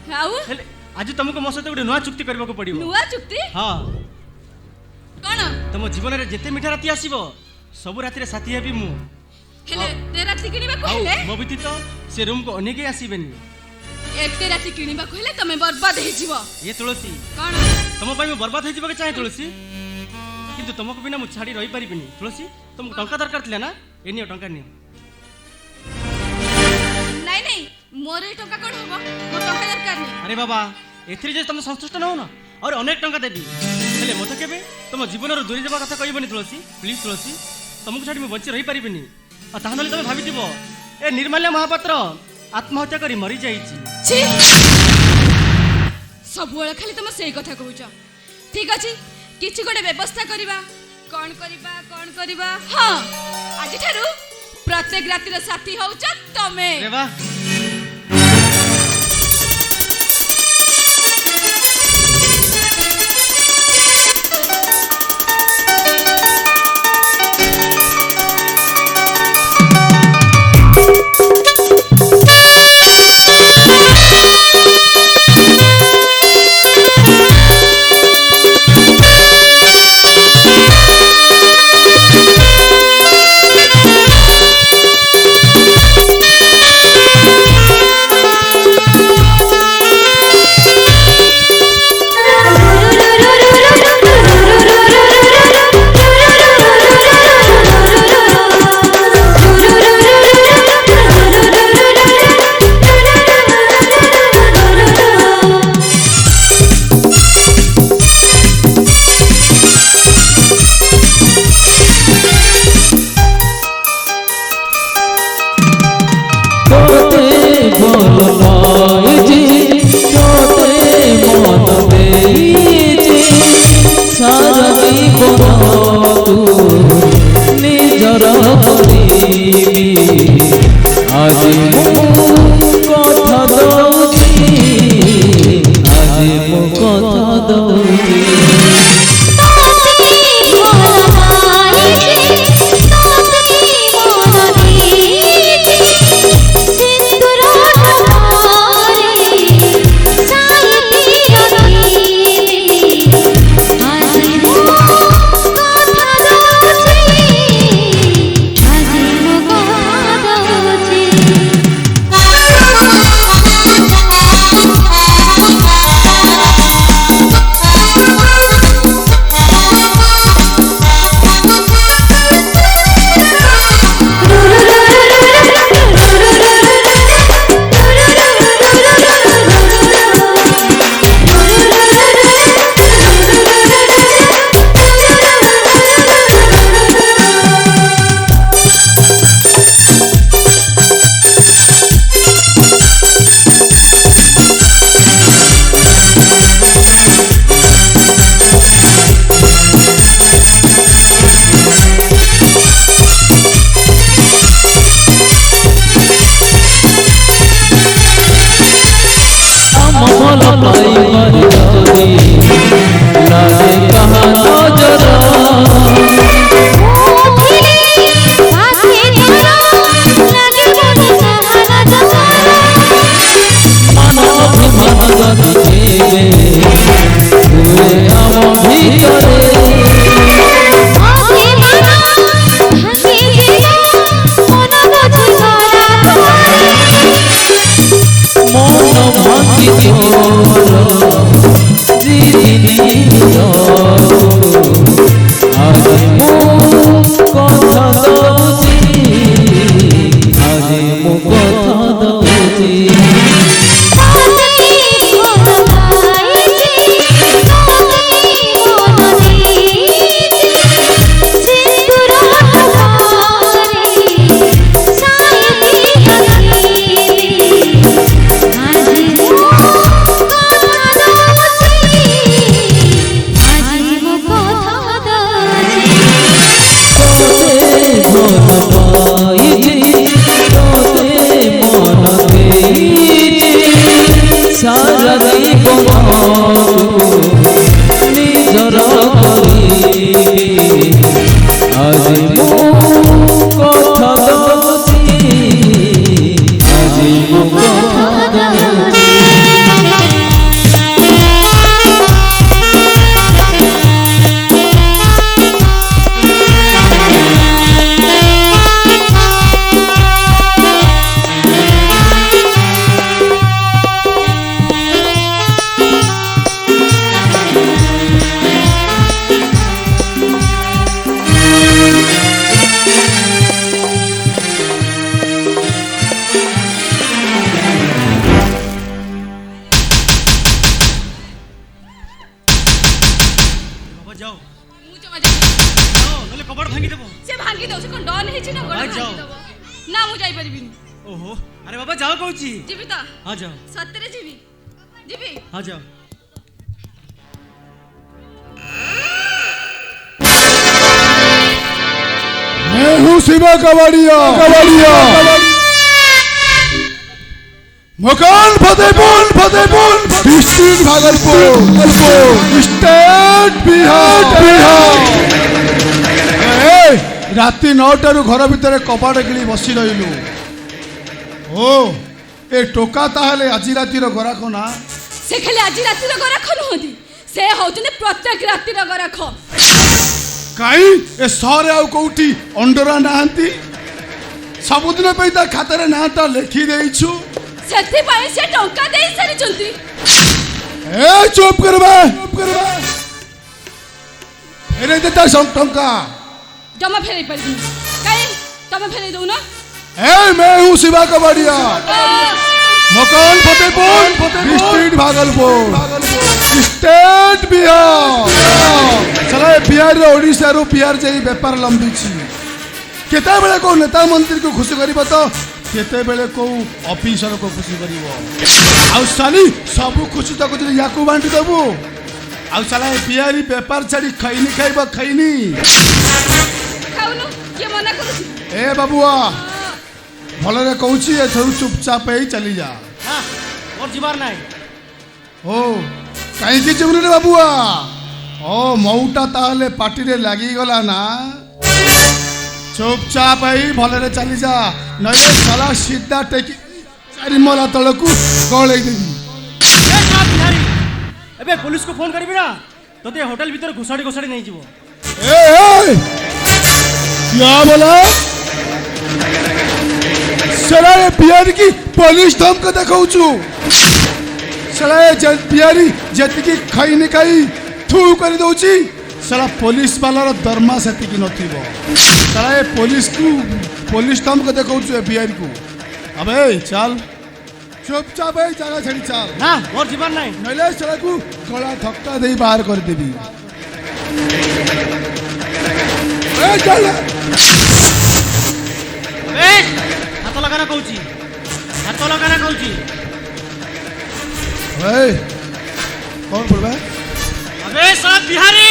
आज तुमको मो सहित गोटे नुआ चुक्ति करबा को पड़िबो। नुआ चुक्ति? हां। कोन? तुम जीवन रे जेते मिठा राति आसीबो सब राति रे साथी हेबी मु। हेले ते राति किनिबा कहले मो बिति तो से रूम को अनेके आसीबेनी। एते राति किनिबा कहले तमे बर्बाद हे जीवो। ये तुलसी कोन? तुम पई मैं बर्बाद हे जीवो के चाहे तुलसी, किंतु तुमको बिना मु छाड़ी रही परिबिनी। तुलसी तुमको टंका दरकार थिला ना, एनियो टंका नियो। नहीं नहीं मोर ए टंका कोन होबो, मो टंका दरकार नहीं। अरे बाबा एथि जे तुम संतुष्ट न हो ना और अनेक टंका देबी, हेले मते केबे तुम जीवन रो दूरी देबा कथा कहबनी। तुलसी प्लीज तुलसी, तुमको छाड़ी मैं बंची रही परिबिनी। आ ताहनले तुम भाबिथिबो ए निर्मल्य महापात्र आत्महत्या करी मरी जाईची। छी सब बेला खाली तुम सेही कथा कहूछ। ठीक अछि किछि गोटे व्यवस्था करिबा। कोन करिबा? हां आज ठारू प्रत्येक राति रो साथी होउछ तमे। रे वाह आज যাও ମୁଁ ଜମା ଯିବିନି। যাও নলে কবাট ভাঙি দেব। ସେ ଭାଙ୍ଗି ଦଉ, ସେ କ'ଣ ଡନ୍ ହେଇଛି ନା ଭାଇ କ'ଣ ଯାଅ। ଭାଙ୍ଗି ଦବ? ନା ମୁଁ ଯାଇପାରିବିନି। ওহো আরে বাবা যাও কହୁছি। ଯିବି ତ, হ্যাঁ যাও ସତରେ ଯିବି ଯିବି। হ্যাঁ যাও। मैं हूँ शिवा कबाड़िया कबाड़िया मकान फतेहपुर डिस्ट्रिक्ट भागलपुर स्टेट बिहार राति 9टारू घर भितर कबाड़ गिली बसी रहिलु ओ ए टोका ताहले आज रातिर गराख ना ସେ ଖାଲି ଆଜି ରାତିର ଗରାଖ ନୁହନ୍ତି, ସେ ହଉଛନ୍ତି ପ୍ରତ୍ୟେକ ରାତିର ଗରାଖ। କାଇଁ ଏ ସହରେ ଆଉ କୋଉଠି ଅଣ୍ଡରା ନାହାନ୍ତି ସବୁଦିନ ପାଇଁ ତା ଖାତାରେ ନାଁଟା ଲେଖି ଦେଇଛୁ ସେଥିପାଇଁ ସେ ଟଙ୍କା ଦେଇ ସାରିଛନ୍ତି। ଏ ଚୁପ୍ କରବା ଫେରେଇ ଦେ ତା ସବୁ ଟଙ୍କା ଜମା ଫେରେଇ ପାରିବିନି। କାଇଁ ତମେ ଫେରେଇ ଦଉନ? ए मैं हूँ शिवा कबाड़िया मकान फतेहपुर डिस्ट्रिक्ट भागलपुर स्टेट बिहार चला बिहार ओडिशा रु बिहार जाई बेपार लंबी केते बेले को नेता मंत्री को खुशी करिबो तो केते बेले को ऑफिसर को खुशी करिबो आउ साली सब खुशी तक याकू बांटी दबु आउ साला बिहारी बेपार छाड़ी खैनी खाइबो खैनी ଖାଉନୁ, କିଏ ମନା କରୁଛି? ए बाबुआ भलरे कहूची एथरू चुपचाप ही चली जा হ্যাঁ ওর জিবার নাই। ओ कहीं जीवनी रे बाबुआ ओ मऊटा ताहले पार्टी रे लगी गला ना चुपचाप ही भलरे चली जा नहीं साला सीधा टेकी चारि मला तळकू गळेई देबी এ না বিহারি এবে পুলিশ কো ফোন করবি না তোতে হোটেল ভিতর ঘুষাড়ি ঘুষাড়ি নেই যাব। ए क्या बोला साला ये बिहारी की पुलिस धमक देखाऊचू साला ये बिहारी जतिकी खाई नहीं खाई थू कर दउची साला पुलिस वाला दरमा सेतिकी नथिबो साला ये पुलिस धमक देखाऊचू ये बिहारी को अबे चल चुपचाप है जगह छड़ी चल না ওর জিবার নাই। नइले साला को गला धक्का देई बाहर कर देबी ए चल এ হাত লাগানা কହୁছি, হাত লাগানা কହୁছি। ए कौन बोल रहा है আবে সব বিহারি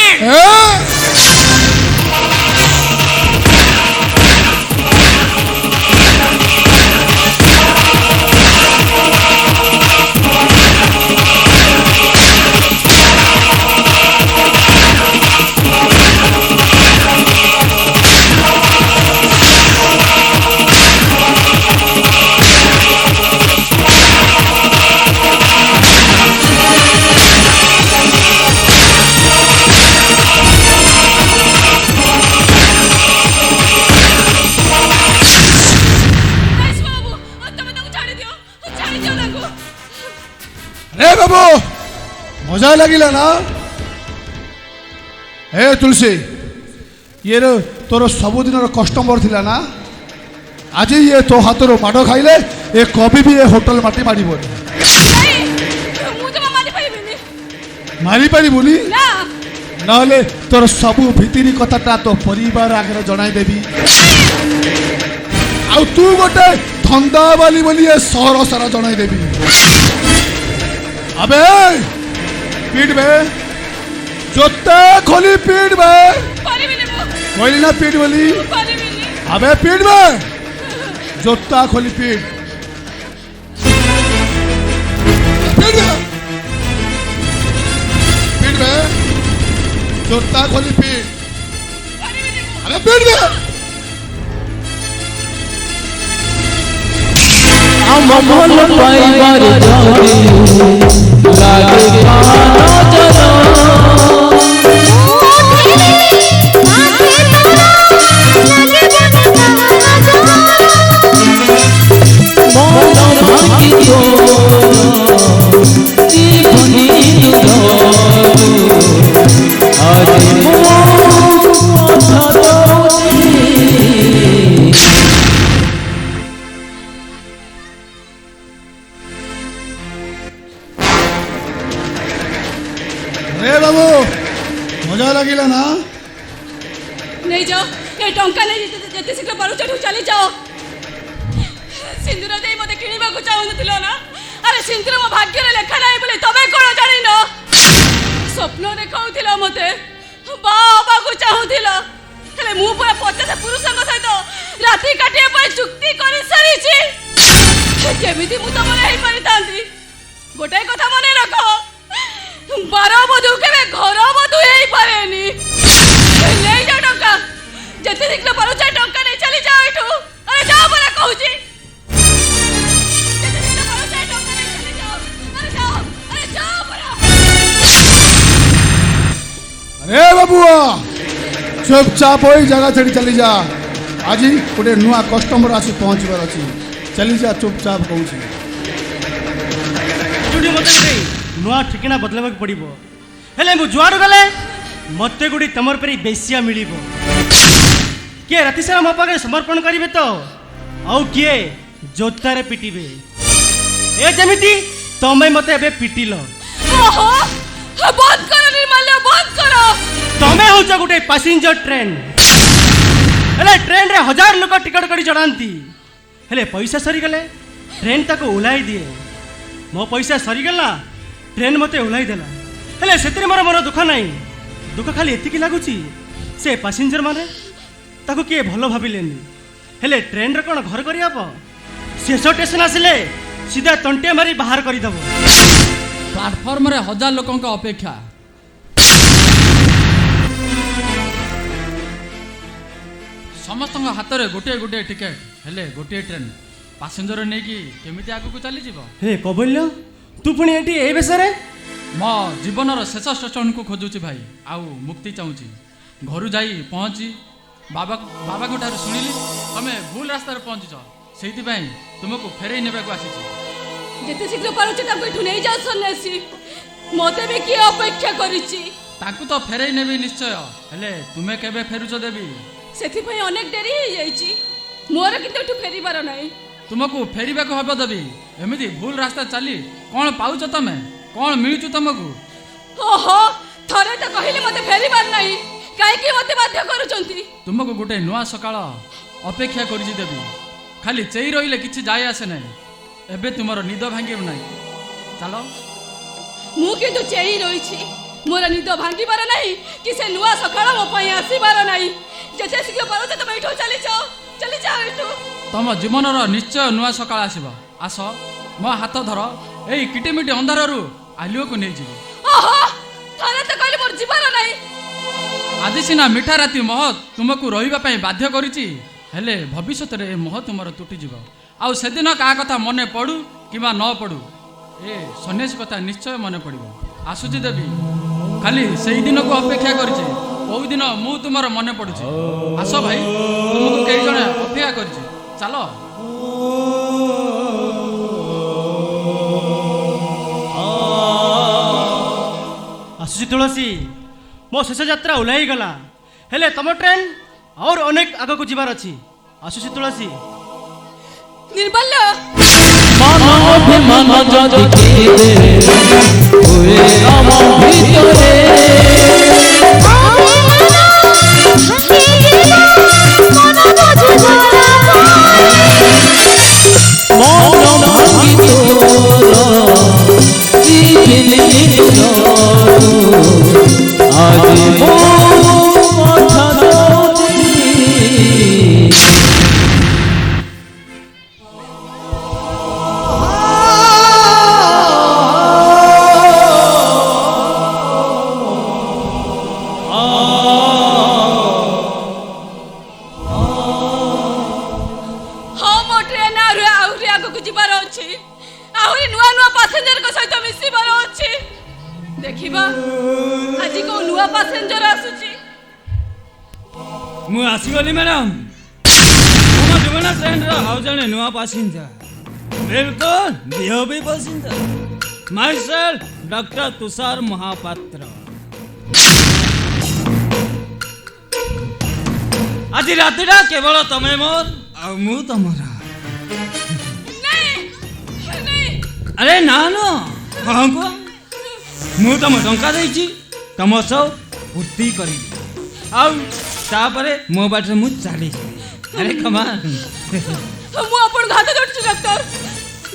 ମହେଶ ବାବୁ, ତମେ ତାଙ୍କୁ ଛାଡ଼ି ଦିଅ ତାଙ୍କୁ। रे बाबू मजा लगिला ना हे तुलसी ये रो तोर सबुदिन कस्टमर थिला ना आज ये तो हाथर माड़ खाइले ए कभी भी ए होटल माटी मारिबोनी ନାଇଁ, ମୁଁ ଜମା ମାରି ପାରିବିନି। मारी पारिबुनी ନା नहले तोर सबु भितरी कथाटा तो परिवार आगे जणाई देबी आउ तू गोटे धंदा बाली बोली ए सहर सारा जणाई देबी अबे पीट बे जोता खोली पीट बे ପାରିବିନି ମୁଁ, कोइली ना पीट बोली ପାରିବିନି। अबे पीट बे जोता खोली पीट पीट बे पीट बे जोता खोली पीट ପାରିବିନି ମୁଁ। अरे पीट बे हम भूल पाइबार जाने लागे पाना जरा मोला भागी तो जीवनी आज रे बाबू मजा लगिला ना नहीं जाओ ये टंका नहीं जेते शीघ्र पारुछ एठू चली जाओ सिंदूर देई मते किनिबा को चाहुनथिलो ना अरे सिंदूर मो भाग्य रे लेखा नाही बोले तबे कोन जानि न स्वप्न देखाउथिलो मते बाबा को चाहुथिलो हेले मु पूरा 50 पुरुषଙ୍କ ସହିତ ରାତି କାଟିବା ପାଇଁ ଚୁକ୍ତି କରି ସାରିଛି କେମିତି ମୁଁ ତମର ହେଇପାରିଥାନ୍ତି ଗୋଟାଏ କଥା ମନେ ରଖ ବାର ବଧୁ କେବେ ଘର ବଧୁ ହେଇ ପାରେନି ନେଇ ଯାଅ ଟଙ୍କା ଯେତେ ଶୀଘ୍ର ପାରୁଛ ଟଙ୍କା ନେଇ ଚାଲି ଯାଅ ଏଠୁ ଆରେ ଯାଅ ପରା କହୁଛି ଯେତେ ଶୀଘ୍ର ପାରୁଛ ଟଙ୍କା ନେଇ ଚାଲି ଯାଅ ଆରେ ଯାଅ ପରା अरे बाबुआ चुपचाप हो जगह छड़ी चली जा आज गोटे नुआ कस्टमर आसी पहुँचबार अच्छी चली जा चुपचाप कहूँ जुड़ी मत नुआ ठिकाना बदलवा पड़ो हेले मु जुआड़ गले मत गुड़ी तुम पर बेसिया मिल किए राति सारा मो पाखे समर्पण करेंगे तो आउ किए जोतारे पिटिबे ए जमीती तमें मत ए पिटिल ओहो बंद करो निर्मल्य बंद करो तमें हूँ गोटे पैसेंजर ट्रेन हेले ट्रेन रे 1000 लोक टिकट कर चढ़ाती हेले पैसा सरीगले ट्रेन ताको ओह्लाई दिए मो पैसा सरीगला ट्रेन मते ओह्लाई देला हेले से मोर मन दुख ना दुख खाली एतिकी लगुच से पैसेंजर माने ताको किए भल भाविलेनी हेले ट्रेन रे कौन घर कर शेष स्टेशन आसिले सीधा तंटे मारी बाहर करदेव प्लाटफर्म रे 1000 लोकों का अपेक्षा समस्त हाथ में गोटे गोटे टिकेट हेले गोटे ट्रेन पैसेंजर नहीं कि केमिति आगु को चली जीवो हे कबल्य तू पुणी एटी ए बेसरे मो जीवन शेष स्टेशन को खोजुची भाई आउ मुक्ति चाहूची घर जाई पहुँची बाबा बाबा को ठार सुनिली तमे भूल रास्ता रे पहुँचीच से तुमको फेरई नेबा को आसी जेते शीघ्र पारुछ ताको एठू नहीं जाओ सन्यासी मते भी किए अपेक्षा करिछि ताकू तो फेरई नेबी निश्चय हेले तुमे केबे फेरुछ देबी सेथि पई अनेक देरी हो जाईछि मोर किंतु एठू फेरिबार नाही तुमको फेरिबा को हबो देबी एमिति भूल रास्ता चली कोन पाउछ तमे कोन मिलुछु तुमको ओहो थरे तो कहिले मते फेरिबार नाही काहे कि मते बाध्य करूचंती तुमको गोटे नुआ सकाळ अपेक्षा करिछि देबी खाली चेई रहिले किछि जाय आसे नाही एबे तुमरो निद भांगिब नाही चलो मु किंतु चेई रहिछि मोर निद भांगिबार नाही कि से नुआ सकाळ मो पई आसीबार नाही जेते शीघ्र पारुछ तमे एठू चली जाओ एठू तम जीवनर निश्चय नुआ सकाळ आसीबो आस मो हाथ धर एई किटिमिटी अंधाररू आलिओ को नै जीवो ओहो थारे तो कहले मोर जीवार नाही आज सिना मिठा राति मोह तुमको रहिबा पई बाध्य करिछि हेले भविष्य रे मोह तुमर टूटी जीवो आउ सेदिन का कथा मने पड़ू किबा न पड़ू ए सन्यासी कथा निश्चय मने पड़िबो आसुची देवी खाली सेई दिन को अपेक्षा करिछि ओ दिन मु तुमर मने पड़ुछि आस भाई तुमको कई जने अपेक्षा करिछि चलो आसुची तुलसी मो शेष यात्रा ओह्लाई गला हेले तम ट्रेन और अनेक आग को जीवार अच्छी आसुची तुलसी निर्मल्य मन अभिमान जदि केरे हुए राम भितरे मन भांगी तोर आज मो कथा देखिबा आज को नुआ पैसेंजर आसुची मु आसीगली मैडम तुम जीवन ट्रेन रो हाउ जने नुआ पैसेंजर बिल्कुल बिहेवी passenger myself doctor Tushar Mahapatra आज रातिटा केवल तमे मोर आ मु तमरा नहीं नहीं अरे ना नो हाँ को मु तम टंका देछि तम सब ପୂର୍ତ୍ତି କରିବି ଆଉ ତାପରେ ମୋ ବାଟରେ ମୁଁ ଚାଲିଯିବି। ଆରେ କମାନ୍ ମୁଁ ଆପଣଙ୍କୁ ହାତ ଯୋଡୁଛି ଡକ୍ଟର,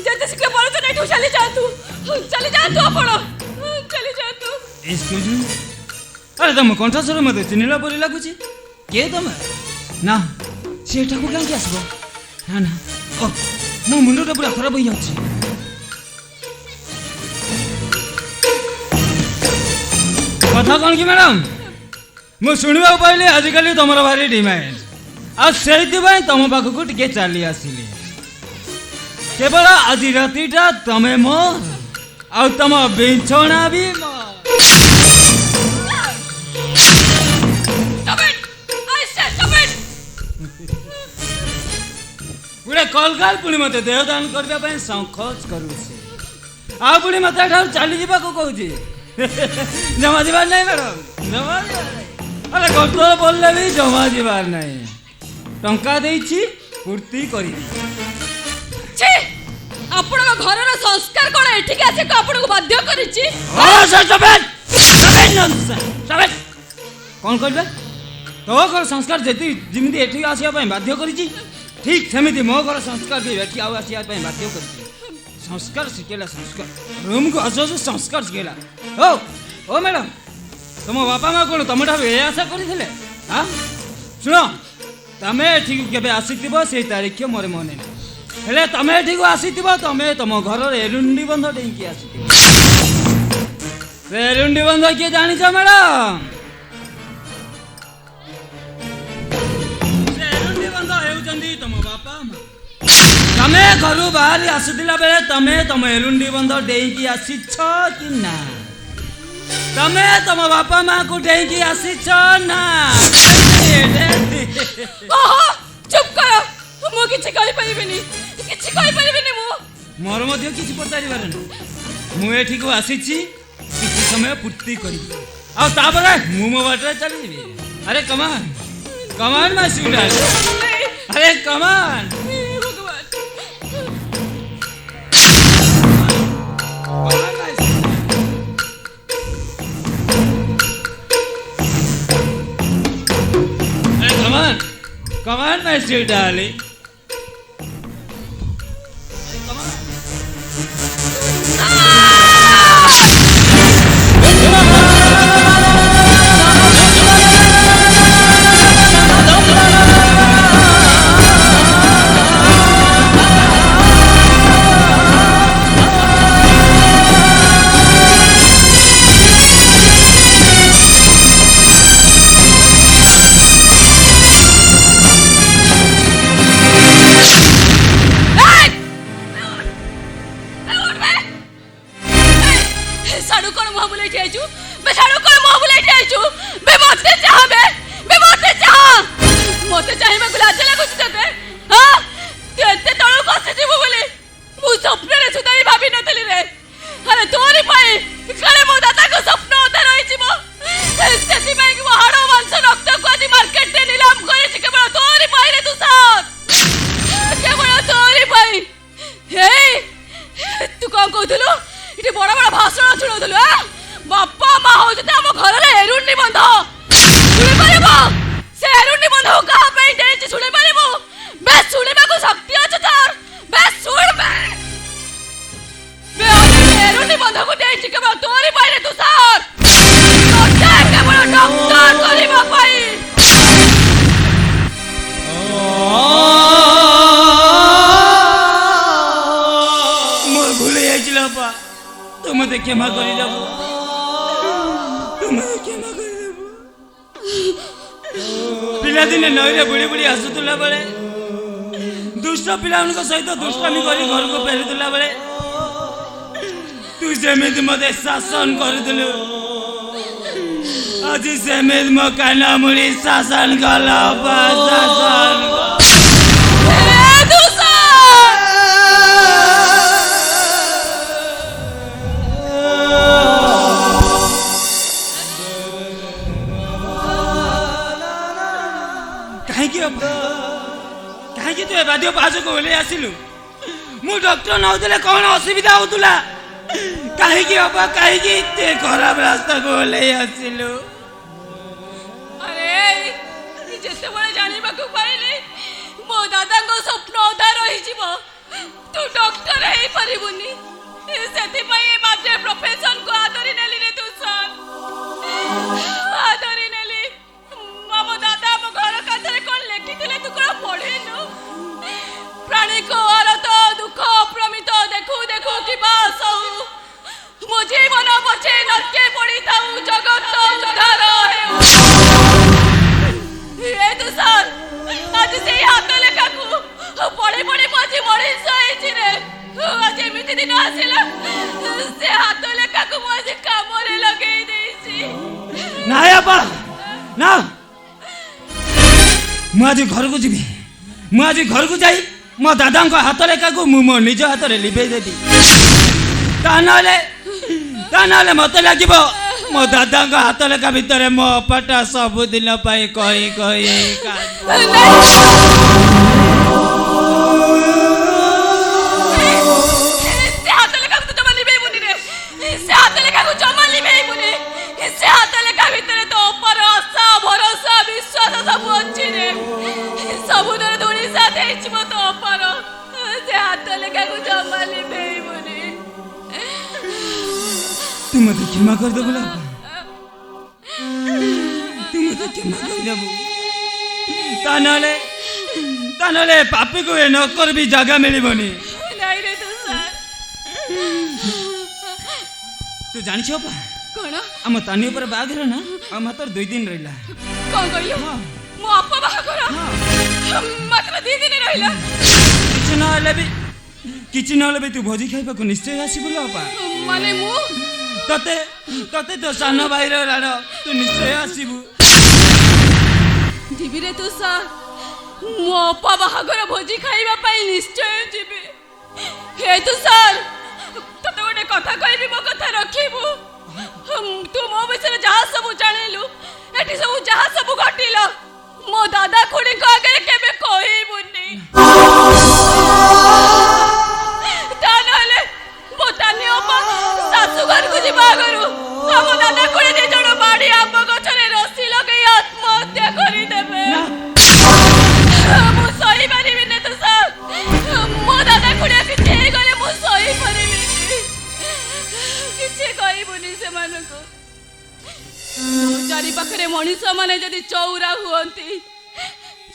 ଯେତେ ଶୀଘ୍ର ପାରୁଛନ୍ତି ଏଠୁ ଚାଲି ଯାଆନ୍ତୁ ଆପଣ, ଚାଲି ଯାଆନ୍ତୁ। ଏକ୍ସକ୍ୟୁଜ ମି, ଆରେ ତମ କଣ୍ଠସ୍ୱର ମୋତେ ଚିହ୍ନିଲା ପରି ଲାଗୁଛି। କିଏ ତମେ? ନା ସେ ଏଠାକୁ କାହିଁକି ଆସିବ? ନା ନା ଓ ମୋ ମୁଣ୍ଡଟା ପୁରା ଖରାପ ହେଇଯାଉଛି। କଥା କ'ଣ କି ମ୍ୟାଡ଼ାମ, ମୁଁ ଶୁଣିବାକୁ ପାଇଲି ଆଜିକାଲି ତମର ଭାରି ଡିମାଣ୍ଡ, ଆଉ ସେଇଥିପାଇଁ ତମ ପାଖକୁ ଟିକେ ଚାଲି ଆସିଲି। କେବଳ ଆଜି ରାତିଟା ତମେ ମୋ ଆଉ ତମ ବିଛଣା ବି ମୋ। ଗୋଟେ କଲକାଲ ପୁଣି ମୋତେ ଦେହଦାନ କରିବା ପାଇଁ ସଂକୋଚ କରୁଛି, ଆଉ ପୁଣି ମୋତେ ଏଠାରୁ ଚାଲିଯିବାକୁ କହୁଛି। ଜମା ଯିବାର ନାହିଁ ମ୍ୟାଡ଼ାମ, ଜମା ଯିବାର ନାହିଁ। ଆରେ ଗତ ବୋଲଲେ ବି ଜମା ଯିବାର ନାହିଁ। ଟଙ୍କା ଦେଇଛି ପୂର୍ତ୍ତି କରିବି। ଆପଣଙ୍କ ଘରର ସଂସ୍କାର କ'ଣ ଏଠିକି ଆସିବାକୁ ଆପଣଙ୍କୁ ବାଧ୍ୟ କରିଛି? କ'ଣ କହିବେ? ତୋ ଘର ସଂସ୍କାର ଯେମିତି ଏଠିକି ଆସିବା ପାଇଁ ବାଧ୍ୟ କରିଛି, ଠିକ୍ ସେମିତି ମୋ ଘର ସଂସ୍କାର ବି ଏଠି ଆଉ ଆସିବା ପାଇଁ ବାଧ୍ୟ କରିଛି। ସଂସ୍କାର ଶିଖେଇଲା, ସଂସ୍କାର ରୁମ୍କୁ ଆସୁ ଆସୁ ସଂସ୍କାର ଶିଖେଇଲା। ଓ ମ୍ୟାଡ଼ାମ, ତମ ବାପା ମା କ'ଣ ତମଠାରୁ ଏ ଆଶା କରିଥିଲେ? ହଁ ଶୁଣ, ତମେ ଏଠିକୁ କେବେ ଆସିଥିବ ସେଇ ତାରିଖ ମୋର ମନେ ନାହିଁ, ହେଲେ ତମେ ଏଠିକୁ ଆସିଥିବ, ତମେ ତମ ଘରର ଏରୁଣ୍ଡି ବନ୍ଧ ଡେଇଁକି ଆସିଥିବ। ସେ ଏରୁଣ୍ଡି ବନ୍ଧ କିଏ ଜାଣିଛ ମ୍ୟାଡ଼ାମ? ସେ ଏରୁଣ୍ଡି ବନ୍ଧ ହେଉଛନ୍ତି ତମ ବାପା ମା। ତମେ ଘରୁ ବାହାରି ଆସୁଥିଲା ବେଳେ ତମେ ତମ ଏରୁଣ୍ଡି ବନ୍ଧ ଡେଇଁକି ଆସିଛ କି ନା? ତମେ ତମ ବାପା ମାଙ୍କୁ ଡେଇଁକି ଆସିଛ ନା? ଚୁପ୍ କର, ମୁଁ କିଛି କହିପାରିବିନି, ମୋର ମଧ୍ୟ କିଛି ପଚାରିବାର ନାହିଁ। ମୁଁ ଏଠିକୁ ଆସିଛି କିଛି ସମୟ ପୂର୍ତ୍ତି କରିବି, ଆଉ ତାପରେ ମୁଁ ମୋ ବାଟରେ ଚାଲିଯିବି। ଆରେ କମାନ୍ କମାନ୍ ମାଇ ସୁଇଟହାର୍ଟ, ଆରେ କମାନ୍। Come on, my sweet darling. क्षमा କରିଦେବୁ ତୁମେ କ୍ଷମା କରିଦେବୁ। ପିଲାଦିନେ ନଈରେ ବୁଡ଼ି ବୁଡ଼ି ଆସୁଥିଲା ବେଳେ ଦୁଷ୍ଟ ପିଲାମାନଙ୍କ ସହିତ ଦୁଷ୍ଟାମି କରି ଘରକୁ ଫେରୁଥିଲା ବେଳେ ତୁ ସେମିତି ମୋତେ ଶାସନ କରୁଥିଲୁ। ଆଜି ସେମିତି ମୋ କାନ ମୁଡ଼ି ଶାସନ କଲ ଶାସନ କାହିଁକି ତୁ ଏ ବାଧ୍ୟ ପାହାଚକୁ ଓହ୍ଲେଇ ଆସିଲୁ? ମୁଁ ଡକ୍ଟର ନଉଥିଲେ କଣ ଅସୁବିଧା ହଉଥିଲା? କାହିଁକି ବାପା କାହିଁକି ଏତେ ଖରାପ ରାସ୍ତାକୁ ଓହ୍ଲେଇ ଆସିଲୁ? ଯେତେବେଳେ ଜାଣିବାକୁ ପାଇଲି ମୋ ଦାଦାଙ୍କ ସ୍ୱପ୍ନ ଅଧା ରହିଯିବ, ତୁ ଡକ୍ଟର ହେଇପାରିବୁନି, ସେଥିପାଇଁ ଏ ବାଜେ ପ୍ରଫେସନକୁ ଆଦରି ନେଲି ରେ ତୁଷାର, ଆଦରି ନେଲି। ଆମ ଦାଦା ଆମ ଘର କାନ୍ଥରେ କଣ ଲେଖିଥିଲେ ତୁ କଣ ପଢିନୁ? ପ୍ରାଣୀକୁ ଅରତ ଦୁଃଖ ଅପ୍ରମିତ ଦେଖୁ ଦେଖୁ କି ବାସ ହଉ, ମୋ ଜୀବନ ପଛେ ନର୍କେ ପଡ଼ିଥାଉ ଜଗତ ଉଦ୍ଧାର ହେଉ। ଏ ତୁଷାର, ଆଜି ସେଇ ହାତ ଲେଖାକୁ ପଢି ପଢି ମୁଁ ଆଜି ମଣିଷ ହେଇଛି ରେ। ଆଜି ଏମିତି ଦିନ ଆସିଲା, ସେ ହାତ ଲେଖାକୁ ମୁଁ ଆଜି କାମରେ ଲଗେଇ ଦେଇଛି। ନା ବାପା ନା, ମୁଁ ଆଜି ଘରକୁ ଯିବି। ମୁଁ ଆଜି ଘରକୁ ଯାଇ ମୋ ଦାଦାଙ୍କ ହାତ ଲେଖାକୁ ମୁଁ ମୋ ନିଜ ହାତରେ ଲିଭେଇ ଦେବି। ତା ନହେଲେ ମତେ ଲାଗିବ ମୋ ଦାଦାଙ୍କ ହାତ ଲେଖା ଭିତରେ ମୋ ଅପାଟା ସବୁଦିନ ପାଇଁ କହି କହି ସେ ହାତ ଲେଖା ଭିତରେ ତ ଅପାର ଆଶା ଭରସା ବିଶ୍ୱାସ ସବୁ ଅଛି ରେ। ସବୁଦିନ ଧୂଳି ସାଥ ହେଇଯିବ ତ ଅପାର, ସେ ହାତ ଲେଖାକୁ ଜମା ଲିଭେଇବୁନି। ତୁ ମତେ କ୍ଷମା କରିଦେବୁ ନା, ତୁ ମତେ କ୍ଷମା କରିଦେବୁ। ତା ନହେଲେ ପାପିକୁ ଏ ନକର ବି ଜାଗା ମିଳିବନି। ନାଇଁ ରେ ତୁଷାର। ତୁ ଜାଣିଛ ଅପା, କଣ ଆମ ତାନି ଉପରେ ବାହାଘର ନା ଆଉ ମାତ୍ର 2 ଦିନ ରହିଲା। କଣ କହିଲୁ? ମୋ ଅପା ବାହାଘର ମାତ୍ର 2 ଦିନ ରହିଲା। କିଛି ନହେଲେ ବି ତୁ ଭୋଜି ଖାଇବାକୁ ନିଶ୍ଚୟ ଆସିବୁ ଲୋ ଅପା। ମାନେ ମୁଁ ତତେ ତୋ ସାନ ଭାଇର ରାଣ ତୁ ନିଶ୍ଚୟ ଆସିବୁ। ଯିବି ରେ ତୁଷାର, ମୋ ଅପା ବାହାଘର ଭୋଜି ଖାଇବା ପାଇଁ ନିଶ୍ଚୟ ଯିବି। ହେ ତୁଷାର, ତତେ ଗୋଟେ କଥା କହିବି, ମୋ କଥା ରଖିବୁ। ତୁ ମୋ ବିଷୟରେ ଯାହା ସବୁ ଜାଣିଲୁ, ଏଠି ସବୁ ଯାହା ସବୁ ଘଟିଲ, ମୋ ଦାଦା ଖୁଡିଙ୍କ ଆଗରେ କେବେ କହିବୁନି। ତା ନହେଲେ ମୋ ତାନି ଅପା ଶାଶୁ ଘରକୁ ଯିବା ଆଗରୁ ଆମ ଦାଦା ଖୁଡି 2 ଜଣ ବାଡି ଆମ୍ବ ଗଛରେ ରସି ଲଗେଇ ଆତ୍ମହତ୍ୟା କରିଦେବେ। ମୁଁ ସହିପାରିବିନି ତୁଷାର, ମୋ ଦାଦା ଖୁଡି କିଛି ହେଇଗଲେ ମୁଁ ସହିପାରିବିନି। କିଛି କହିବୁନି ସେମାନଙ୍କୁ। ଚାରି ପାଖରେ ମଣିଷ ମାନେ ଯଦି ଚଉରା ହୁଅନ୍ତି,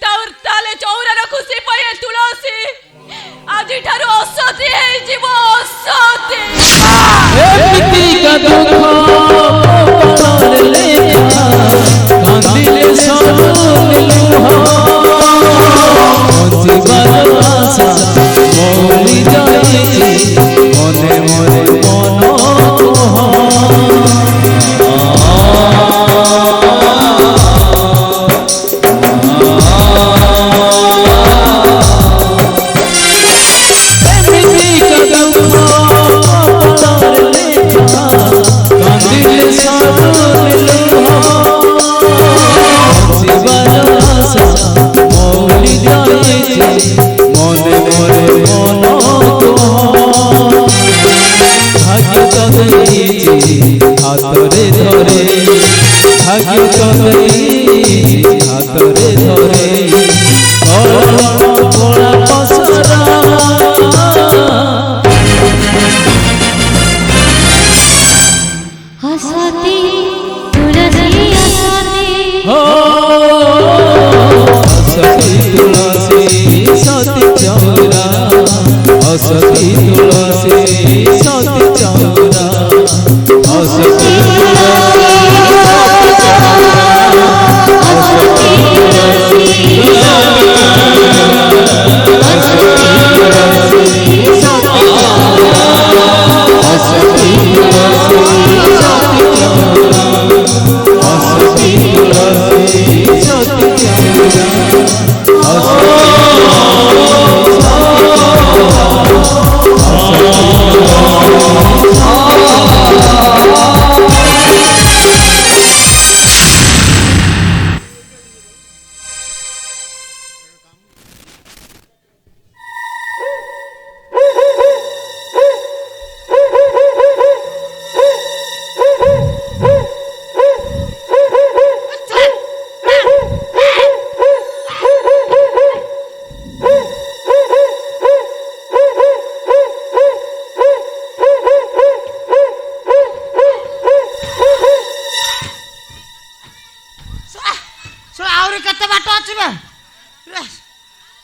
ତାହେଲେ ଚଉରାର ଖୁସି ପାଏ ତୁଳସୀ। ଆଜିଠାରୁ ଅସତୀ ହେଇଯିବ, ଅସତୀ। ଏମିତିକା ଦୁଃଖ କପାଳରେ ଲେଖା, କାନ୍ଦିଲେ ସବୁ ଲୁହ, ବଞ୍ଚିବାର ଆଶା ମରି ଯାଇଛି, ମନେ ମନେ ମନ କୁହ। হাতরে ধরে ভাগ্য তবে হাতরে ধরে পড়া পসরা हसती तुलसी हसती तुलसी सती चौरा हसती तुलसी सती चौरा हसती ଆହୁରି କେତେ ବାଟ ଅଛି ବେ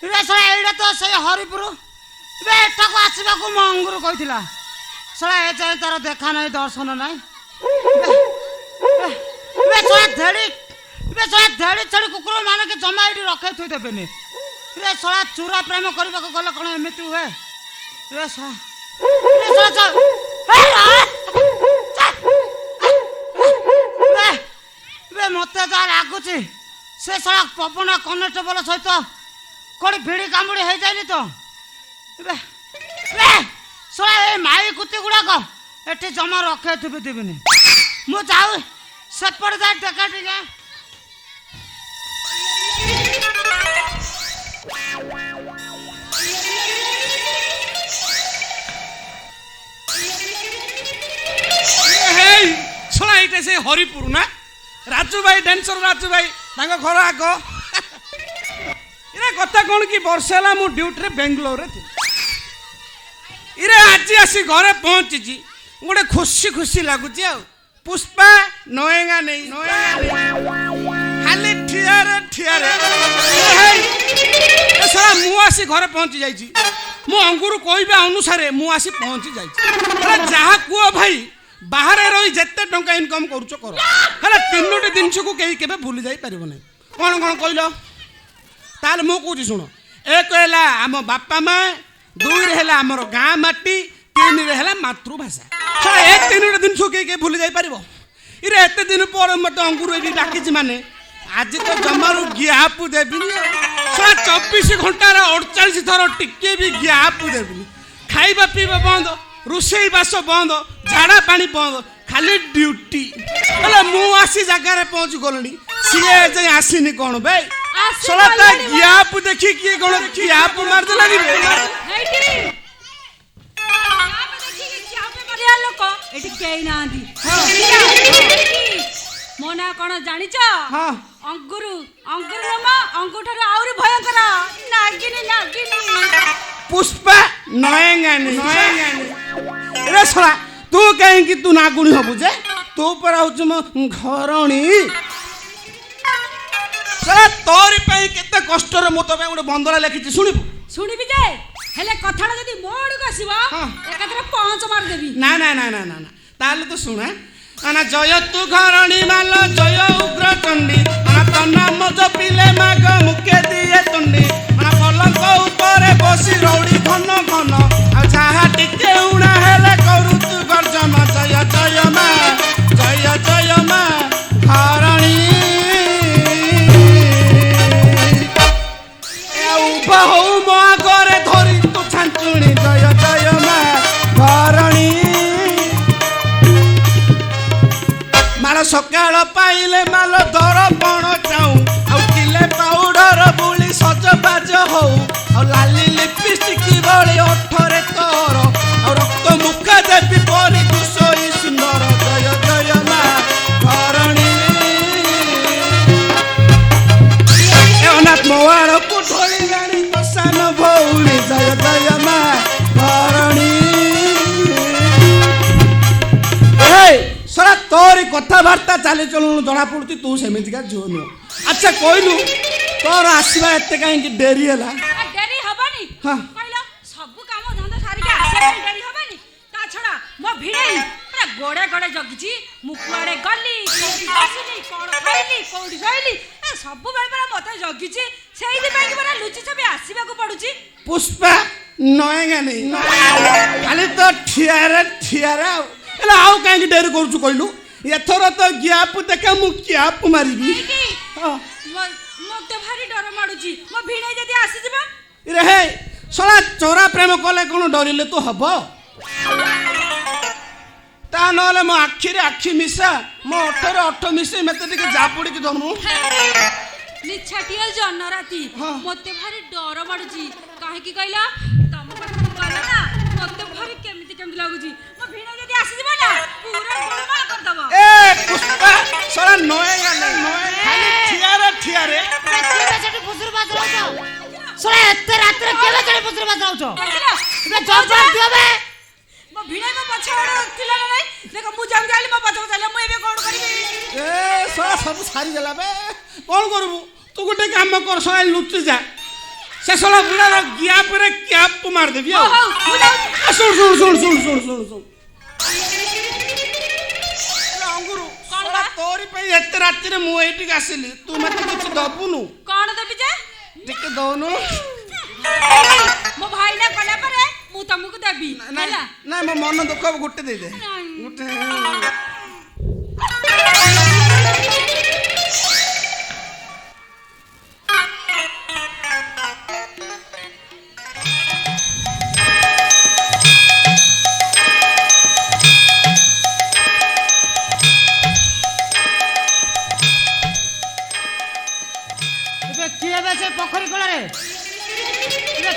ରେ ଶଳା ଏଇଟା ତ ସେଇ ହରିପୁର ବେ ଏଠାକୁ ଆସିବାକୁ ମୋ ଅଙ୍ଗୁରୁ କହିଥିଲା ଶଳା ଏ ଯାଏଁ ତାର ଦେଖା ନାହିଁ ଦର୍ଶନ ନାହିଁ ବେ ଶଳା ଧେଡ଼ି ଛେଡ଼ି କୁକୁର ମାନେ କି ଜମା ଏଇଠି ରଖେଇ ଥୋଇ ଦେବେନି ରେ ଶଳା ଚୁରା ପ୍ରେମ କରିବାକୁ ଗଲେ କ'ଣ ଏମିତି ହୁଏ ରେ ଶଳା ମତେ ଯାହା ଲାଗୁଛି ସେ ଶଳା ପବନ କନେଷ୍ଟବଳ ସହିତ କୋଉଠି ଭିଡ଼ି କାମୁଡ଼ି ହେଇଯାଇନି ତ ଶଳା ଏ ମାଇ କୁତି ଗୁଡ଼ାକ ଏଠି ଜମା ରଖେଇ ଥିବିନି ମୁଁ ଯାଉ ସେପଟେ ଯାଇ ଦେଖା ଟିକେ ଶଳା ଏଇଟା ସେ ହରିପୁର ନା ରାଜୁ ଭାଇ ଡ୍ୟାନ୍ସର ରାଜୁ ଭାଇ ତାଙ୍କ ଘର ଆଗ ଇରେ କଥା କ'ଣ କି ବର୍ଷେ ହେଲା ମୁଁ ଡ୍ୟୁଟିରେ ବେଙ୍ଗଲୋରରେ ଥିଲି ଇରେ ଆଜି ଆସି ଘରେ ପହଞ୍ଚିଛି ଗୋଟେ ଖୁସି ଲାଗୁଛି ଆଉ ପୁଷ୍ପା ନଏଙ୍ଗା ନେଇ ଖାଲି ଠିଆରେ ଶଳା ମୁଁ ଆସି ଘରେ ପହଞ୍ଚି ଯାଇଛି ମୋ ଅଙ୍ଗୁରୁ କହିବା ଅନୁସାରେ ମୁଁ ଆସି ପହଞ୍ଚି ଯାଇଛି ଯାହା କୁହ ଭାଇ ବାହାରେ ରହି ଯେତେ ଟଙ୍କା ଇନକମ୍ କରୁଛ କର ହେଲେ 3ଟି ଜିନିଷକୁ କେହି କେବେ ଭୁଲି ଯାଇପାରିବ ନାହିଁ କ'ଣ କହିଲ ତାହେଲେ ମୁଁ କହୁଛି ଶୁଣ 1 ହେଲା ଆମ ବାପା ମା 2ରେ ହେଲା ଆମର ଗାଁ ମାଟି 3ରେ ହେଲା ମାତୃଭାଷା ଶଳା ଏ 3ଟି ଜିନିଷକୁ କେହି ଭୁଲି ଯାଇପାରିବ ଇରେ ଏତେ ଦିନ ପରେ ମୋତେ ଅଙ୍ଗୁରୁ ଏଠି ଡାକିଛି ମାନେ ଆଜି ତ ଜମାରୁ ଗ୍ୟାପ୍ ଦେବିନି ଶଳା 24 ଘଣ୍ଟାରେ 48 ଥର ଟିକେ ବି ଗ୍ୟାପ୍ ଦେବିନି ଖାଇବା ପିଇବା ବନ୍ଦ ରୋଷେଇ ବାସ ବନ୍ଦ ଝାଡ଼ା ପାଣି ବନ୍ଦ ଖାଲି ଡ୍ୟୁଟି ହେଲେ ମୁଁ ଆସି ଜାଗାରେ ପହଞ୍ଚି ଗଲିଣି ସିଏ ଯାଇ ଆସିନି କ'ଣ ବେ ଶଳା ତା ଗ୍ୟାପ୍ ଦେଖି କିଏ କ'ଣ ଗ୍ୟାପ୍ ମାରିଦେଲା କି ଲୋକ ଏଠି କେହି ନାହାନ୍ତି ମୋ ନାଁ କ'ଣ ଜାଣିଛ ଅଙ୍ଗୁରୁ ଅଙ୍ଗୁଠାରୁ ଆହୁରି ଭୟଙ୍କର ନାଗିନି ପୁଷ୍ପା ନଏଙ୍ଗାନି ରେ ଶଳା ତୁ କାହିଁକି ତୁ ନାଗୁଣି ହବୁ ଯେ ତୁ ପରା ହଉଛୁ ମୋ ଘରଣୀ ଶଳା ତୋରି ପାଇଁ କେତେ କଷ୍ଟରେ ମୁଁ ତୋ ପାଇଁ ଗୋଟେ ବନ୍ଦରା ଲେଖିଛି ଶୁଣିବି ଯେ ହେଲେ କଥାଟା ଯଦି ମୋ ଆଡ଼କୁ ଆସିବ ଏକାଥରେ ପହଞ୍ଚ ମାରିଦେବି ନା ତାହେଲେ ତୁ ଶୁଣ ନା ଜୟ ତୁ ଘରଣୀ ମାଲ ଜୟ ଉଗ୍ର ଚଣ୍ଡୀ ତୋ ନାମ ଜପିଲେ ମାଗ ମୁକେ ଦିଏ ତୁଣ୍ଡି ପଲଙ୍କ ଉପରେ ବସି ରଉଡ଼ି ଘନ ଆଉ ଯାହା ଟିକେ ଉଣା ହେଲେ କରୁ ତୁ ଗର୍ଜନ ଜୟ ମା ଘରଣୀ ଉଭା ହଉ ମୋ ଆଗରେ ଧରି ତୁ ଛାଞ୍ଚୁଣି ଜୟ ମା ଘରଣୀ ମାଳ ସକାଳ ପାଇଲେ ମାଲ ଦରପଣ ଚାଉଁ ଆଉ କିଲେ ପାଉଡର ବୁଳି ସଜବାଜ ହଉ ଆଉ ଲାଲି ଲିପଷ୍ଟିକ ଭଳି ଓଠରେ ତୋର ଆଉ ରକ୍ତ ମୁଖ ଦେବି ପରି ତୁ ସୋଇ ସୁନ୍ଦର ଜୟ ମା ଘରଣୀ ଅନାଥ ମୋଆଳକୁ ଢଳିଲାଣି ତୋ ସାନ ଭଉଣୀ ଜୟ ମା ଘରଣୀ ଶଳା ତୋରି କଥାବାର୍ତ୍ତା ଚାଲିଚଳୁଣୁ ଜଣା ପଡୁଛି ତୁ ସେମିତିକା ଝିଅ ନୁହଁ ଆଚ୍ଛା କହିଲୁ ତୋର ଆସିବା ଏତେ କାହିଁକି ଡେରି ହେଲା ଡେରି ହବନି କହିଲ ସବୁ କାମ ଧନ୍ଦା ସାରିକି ଆସିବା ପାଇଁ ଡେରି ହବନି ତା ଛଡା ମୋ ଭିଣେଇ ପୁରା ଗୋଡେ ଜଗିଛି ମୁଁ କୁଆଡେ ଗଲି କୋଉଠି ବସିଲି କ'ଣ ଖାଇଲି କୋଉଠି ଶୋଇଲି ସବୁବେଳେ ପୁରା ମତେ ଜଗିଛି ସେଇଥିପାଇଁ କି ପୁରା ଲୁଚି ଛପି ଆସିବାକୁ ପଡୁଛି ପୁଷ୍ପା ନଏଙ୍ଗାନି ଖାଲି ତ ଠିଆରେ ଆଉ ହେଲେ ଆଉ କାହିଁକି ଡେରି କରୁଛୁ କହିଲୁ ଏଥର ତ ଗ୍ୟାପ୍ ଦେଖା ମୁଁ କ୍ୟାପ୍ ମାରିବି ମତେ ଭାରି ଡର ମାଡୁଛି ମୋ ଭିଣେଇ ଯଦି ଆସିଯିବ ରେ ଶଳା ଚୋରା ପ୍ରେମ କଲେ କ'ଣ ଡରିଲେ ତୁ ହବ ତା ନହେଲେ ମୋ ଆଖିରେ ଆଖି ମିଶା ମୋ ଓଠରେ ଓଠ ମିଶେଇ ମତେ ଟିକେ ଜାବୁଡ଼ିକି ଧରୁନୁ ନିଛାଟିଆ ଜହ୍ନ ରାତି ମତେ ଭାରି ଡର ମାଡୁଛି କାହିଁକି କହିଲ ତମ ପାଖକୁ ଗଲେ ନା ମତେ ଭାରି କେମିତି ଲାଗୁଛି ମୋ ଭିଣେଇ ଯଦି ଆସିଯିବ ନା ପୁରା ଗୋଳମାଳ କରିଦବ ପୁଷ୍ପା ଶଳା ନଏଙ୍ଗାନି ଖାଲି ଠିଆରେ ସେଠି ଫୁସୁର ବାଜ ରହୁଛ ଶଳା ଏତେ ରାତିରେ କେବେ ସେଠି ଫୁସୁର ବାଜ ରହୁଛ ମୋ ଭିଣେଇ ମୋ ପଛ ଥିଲା ନା ନାଇଁ ଦେଖ ମୁଁ ଯେମିତି ଆଇଲି ମୋ ପଛ ଚାଲିଲା ମୁଁ ଏବେ କ'ଣ କରିବି ଶଳା ସବୁ ସାରିଦେଲା ବେ କ'ଣ କରିବୁ तू गोटे काम कर सला लुचि जा से सला बुढ़ार ग्याप रे क्याप मार देबी हो हो मु जाऊ सुन सुन सुन सुन सुन सुन सुन अंगुरु कौन बा तोरी पे एते राति रे मु एठी आसिली तू मते किछ दबुनु कौन देबी जे टिके दउनु मो भाई ना कला परे मु तुमको देबी ना ना मो मन दुख गोटे दे दे गोटे किए बे से पोखरी कोल रे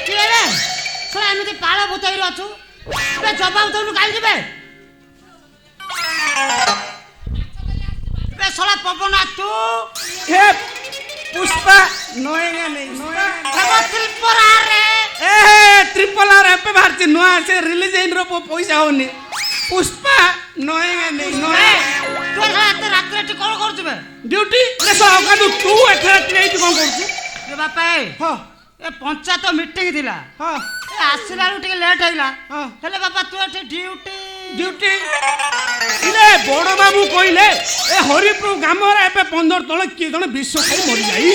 किए बे सला एमती पाଳ भूतई अछु बे जवाब दउनु काई दिबे बे सला पवना तू हे पुष्पा नोएगा नहीं नोएगा त्रिपुरा रे ए ट्रिपल आर पे भारती नुआ से रिलीज इन रो पैसा होनी पुष्पा नोएगा नहीं नोए तू रात रात रे कोन करछबे ड्यूटी रे सका तू एथे रात रे कोन करछु रे बापा हां ए पंचायत मीटिंग थिला हां ए आसिला टिके लेट हैला हां हेले बापा तू एथे ड्यूटी इले बड़ बाबू कइले ए हरिपुर गाम रे एबे 15 तळे की जने विश्व खाई मरि जाई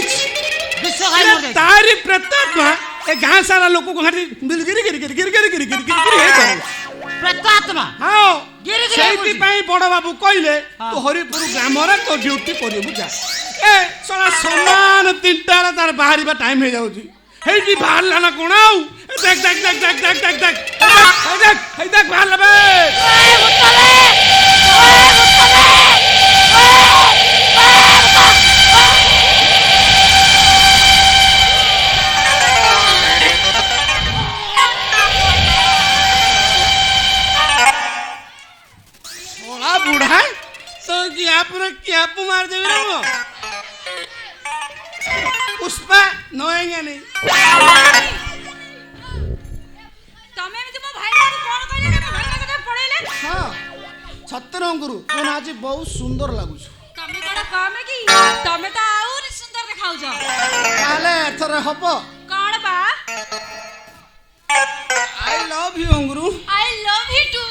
विश्व खाई मरि जाई तारी प्रेतात्मा ए गां सारा लोक को हाटी गिरी गिरी गिरी गिरी गिरी गिरी गिरी गिरी हे करे प्रेतात्मा हां गिरी गिरी सेति पई बड़ बाबू कइले तू हरिपुर गाम रे तो ड्यूटी करिबु जा ए सला समान 3टा रे तार बाहरीबा टाइम हे जाउची हेटी बाहरला ना कोन आउ देख देख देख देख देख देख देख देख हे देख बाहरला बे ओए मुतले ओला बूढ़ा तो क्या मार देबे रे वो पुष्पा नोएगा नहीं तमे एमती मो भाई को कोन कहले के भाई के पड़ेले हां छत्र अंगुरु तू आज बहुत सुंदर लागु तमे कोन काम की तमे तो और सुंदर देखाउ छ ताले एथरे हबो कोन बा आई लव यू अंगुरु आई लव यू टू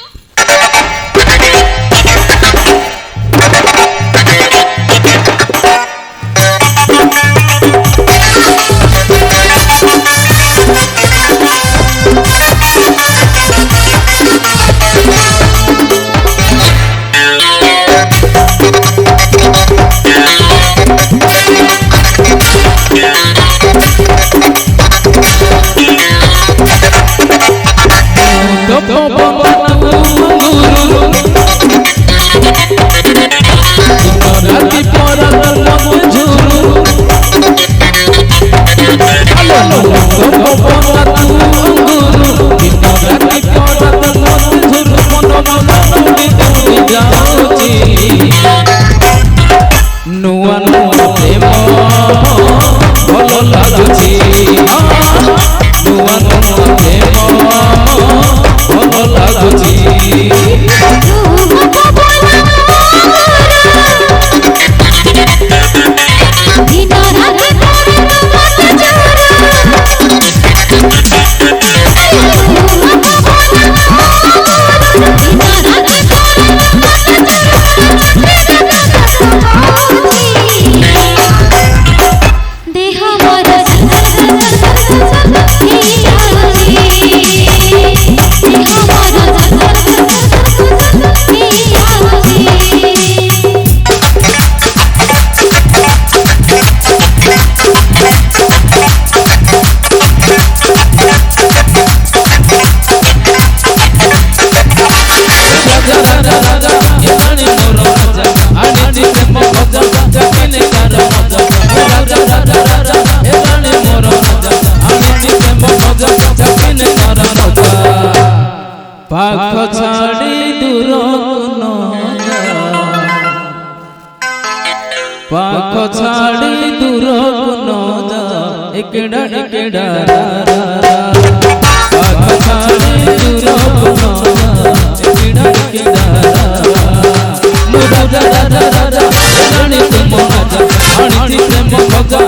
नुआ नुआ प्रेम भल लागुची नुआ नुआ प्रेम भल लागुची पाख छाड़ी दूर पाख छाड़ी दूर एकेडा एकेडा पाख छाड़ी दूर एकेडा एकेडा मुरा राजा राजा रानी तुम राजा आनी प्रेम भजा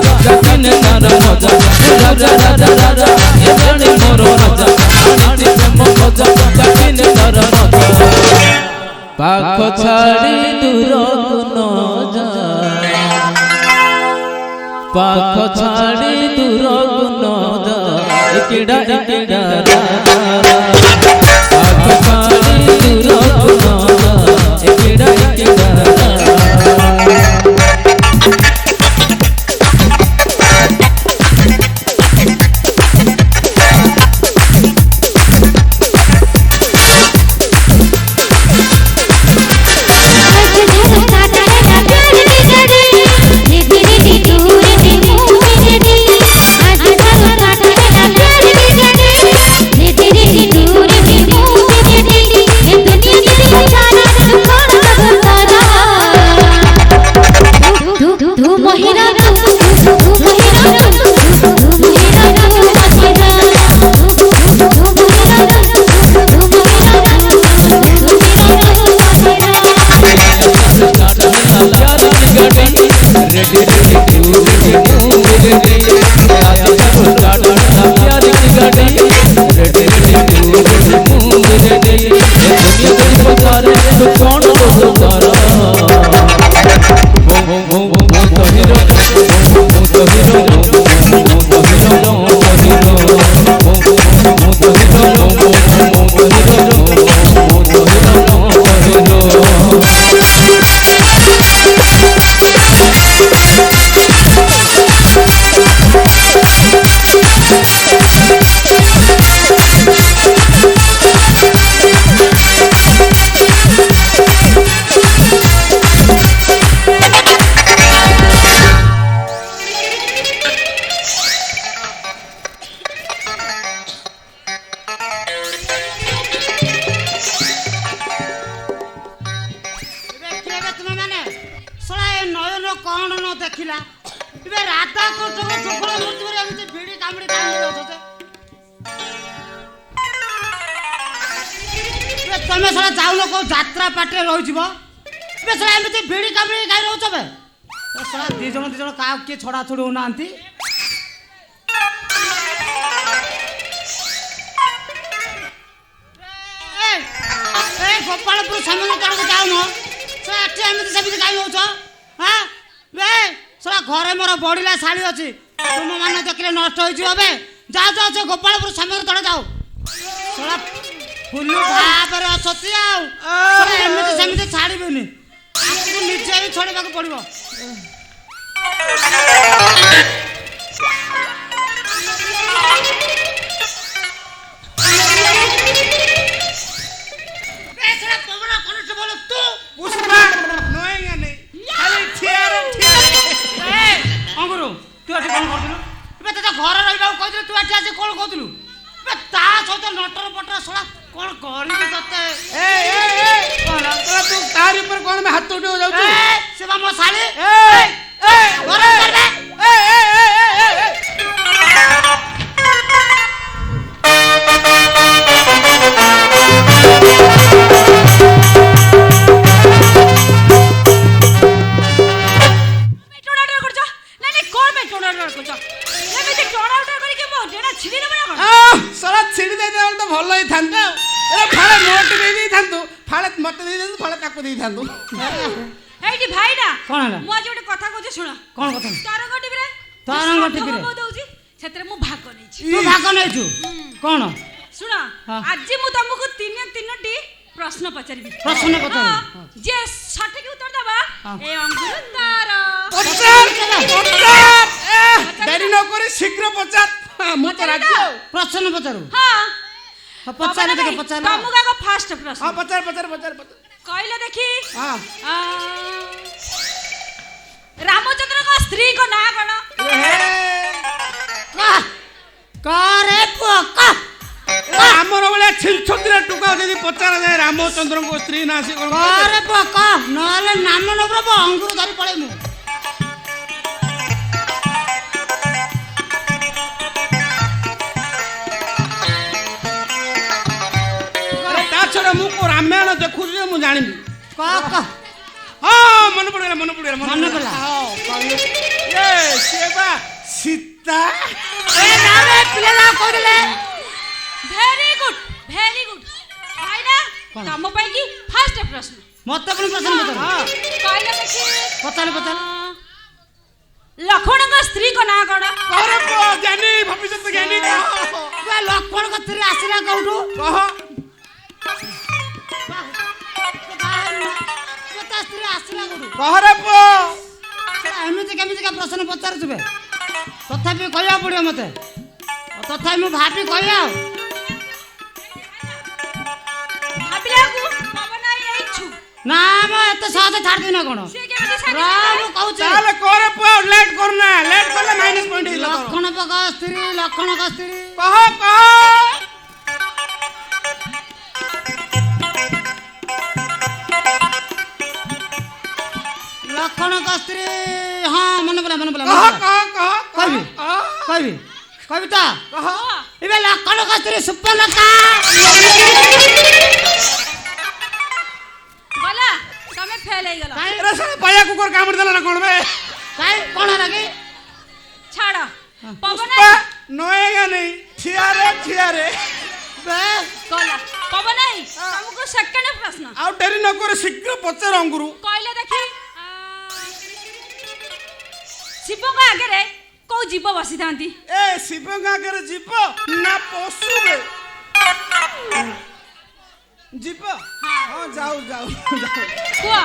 ମଜା ରାଜା ରାଜା ରାଜା ଏ ଜାଣି ମୋର ରାଜା ଆଣିଛି ପ୍ରେମ ମଜା ଚାଖିନେ ତାର ମଜା ପାଖ ଛାଡ଼ି ଦୂରକୁ ନ ଯା ପାଖ ଛାଡ଼ି ଦୂରକୁ ନ ଯା ଏକିଡ଼ା ଏକିଡ଼ା ପାଖ ଛାଡ଼ି ଦୂରକୁ ନ ଯା ଏକିଡ଼ା ଏକିଡ଼ା ତମେ ସାରା ଯାଉନ କୋଉ ଯାତ୍ରା ପାଟିରେ ରହିଯିବ ଏବେ ସାରା ଏମିତି ଭିଡ଼ି କାମୁଡ଼ି କାହିଁ ରହୁଛ ବେ ସାରା ଦି ଜଣ କାହାକୁ କିଏ ଛଡ଼ା ଛୁଡ଼ି ହଉନାହାନ୍ତି ଗୋପାଳପୁର ସେମାନେ ତଳକୁ ଯାଉନ ସାରା ଏଠି ଏମିତି ସେମିତି କାହିଁ ହଉଛ ହଁ ବେ ସାରା ଘରେ ମୋର ବଢ଼ିଲା ଶାଢ଼ୀ ଅଛି ତୁମ ମାନେ ଦେଖିଲେ ନଷ୍ଟ ହେଇଯିବ ଏବେ ଯାଅ ଯାଅ ସେ ଗୋପାଳପୁର ସେମାନେ ତଳେ ଯାଉ ସାରା ଫୁଲୁ ଭାବରେ ଅଛନ୍ତି ଆଉ ଏମିତି ସେମିତି ଛାଡ଼ିବେନି ଆମକୁ ନିଜେ ବି ଛାଡ଼ିବାକୁ ପଡ଼ିବ ଅଙ୍ଗୁରୁ ତୁ ଏଠି କ'ଣ କରୁଥିଲୁ ଏବେ ତୋତେ ଘରେ ରହିବାକୁ କହିଥିଲୁ ତୁ ଏଠି ଆସି କ'ଣ କହୁଥିଲୁ ତା ସହିତ ନଟର ପଟର ଶଳା କ'ଣ କରିବି ତତେ ତୁ ତାରି ଉପରେ କ'ଣ ହାତ ଉଠେଇ ଯାଉଛୁ ସେ ବା ମୋ ଶାଳୀ ଛିଡ଼ି ଦେଇଥାନ୍ତୁ ତ ଭଲ ହେଇଥାନ୍ତା ଫାଳେ ମୋଟି ଦେଇଥାନ୍ତୁ ଫାଳେ ମତେ ଦେଇଥାନ୍ତୁ ଫାଳେ ତାକୁ ଦେଇଥାନ୍ତୁ ଏଇଠି ଭାଇନା କ'ଣ ହେଲା ମୁଁ ଆଜି ଗୋଟେ କଥା କହୁଛି ଶୁଣ କ'ଣ କଥା ତରଙ୍ଗ ଟିଭିରେ ଦଉଛି ସେଥିରେ ମୁଁ ଭାଗ ନେଇଛି ତୁ ଭାଗ ନେଇଛୁ କ'ଣ ଶୁଣ ଆଜି ମୁଁ ତମକୁ ତିନୋଟି ପ୍ରଶ୍ନ ପଚାରିବି ପ୍ରଶ୍ନ ପଚାରିବି ଯେ ସଠିକ ଉତ୍ତର ଦେବା ଏ ଅଙ୍ଗୁର ତାର ଡେରି ନ କରି ଶୀଘ୍ର ପଚାର ମୁଁ ତ ରାଜି ପ୍ରଶ୍ନ ପଚାରୁ ହଁ ପଚାର ଦେଖ ପଚାର ତମକୁ ଆଗ ଫାଷ୍ଟ ପ୍ରଶ୍ନ ହଁ ପଚାର ପଚାର ପଚାର ପଚାର କହିଲେ ଦେଖି ହଁ ରାମଚନ୍ଦ୍ରଙ୍କ ସ୍ତ୍ରୀଙ୍କ ନାଁ କ'ଣ କରେ ପୁଅ ଆମର ଭଳିଆ ଛିଞ୍ଚୁତିରେ ଟୁକା ଯଦି ପଚାରା ଯାଏ ରାମଚନ୍ଦ୍ରଙ୍କ ସ୍ତ୍ରୀ ନାଁ ସେ କ'ଣ କରେ ପୁଅ ନହେଲେ ନାମ ନବ ଅଙ୍ଗୁର ଧରି ପଳେଇମୁ ମୁଁ କୋଉ ରାମାୟଣ ଦେଖୁଛି ମୁଁ ଜାଣିବି ହଁ ମନେ ପଡ଼ିଗଲା ମନେ ପଡ଼ିଲା ସେ ବା ସୀତା ସୀତା ଏ ନା ବେ ପିଲା ନା କହିଲେ ଭେରି ଗୁଡ୍ ଭାଇନା ତମ ପାଇଁ କି ଫାଷ୍ଟ ପ୍ରଶ୍ନ ମତେ ପୁଣି ପ୍ରଶ୍ନ ପଚାର କହିଲେ ଦେଖି ପଚାର ଲକ୍ଷ୍ମଣଙ୍କ ସ୍ତ୍ରୀଙ୍କ ନାଁ କ'ଣ? କହରେ ପୁଅ ଜ୍ଞାନୀ ଭବିଷ୍ୟତ ଜ୍ଞାନୀ କହ ବେ ଲକ୍ଷ୍ମଣଙ୍କ ସ୍ତ୍ରୀ ଆସିଲା କୋଉଠୁ କହ ତା ସ୍ତ୍ରୀ ଆସିଲା କୋଉଠୁ କହରେ ପୁଅ ଏମିତି କେମିତିକା ପ୍ରଶ୍ନ ପଚାରୁଛୁ ବେ ତଥାପି କହିବାକୁ ପଡ଼ିବ ମତେ ତଥାପି ମୁଁ ଭାବି କହିବି ଆଉ ଭାବିଲାକୁ ପବନ ଆଇଛୁ ନା ମ ଏତେ ସହଜ ଛାଡ଼ିଦେବି ନା କ'ଣ ସେ କେମିତି ର ମୁଁ କହୁଛି ତାହେଲେ କହରେ ପୁଅ ଲେଟ୍ କରନା ଲେଟ୍ କଲେ ମାଇନସ୍ ପଏଣ୍ଟ ହେଇଯିବ ତୋର। ଲକ୍ଷ୍ମଣଙ୍କ ସ୍ତ୍ରୀ ଲକ୍ଷ୍ମଣଙ୍କ ସ୍ତ୍ରୀ କହ ଲକ୍ଷ୍ମଣଙ୍କ ସ୍ତ୍ରୀ ହଁ ମନେ ପଡ଼ିଲା କହିବି ତ ଏବେ ଲକ୍ଷ୍ମଣଙ୍କ ସ୍ତ୍ରୀ ସୁପର୍ଣ୍ଣକା ଗଲା ତମେ ଫେଲ ହେଇଗଲ ପାୟା କୁକୁର କାମୁଡ଼ି ଦେଲା ନା କଣ ବେ କାଇଁ କ'ଣ ହେଲା କି ଛାଡ଼ ପବନ ନଏଗା ନେଇ ଠିଆରେ ବେ ଗଲା ପବନ ତମକୁ ସେକେଣ୍ଡ ପ୍ରଶ୍ନ ଆଉ ଡେରି ନ କରି ଶୀଘ୍ର ପଚାର ଅଙ୍ଗୁରୁ କହିଲେ ଦେଖି ଶିବଙ୍କ ଆଗରେ କୋଉ ଜୀବ ବସିଥାନ୍ତି? ଏ ଶିବଙ୍କ ଆଗରେ ଯିବ ନା ପଶୁ ବେ ଯିବ ହଁ ଯାଉ କୁହ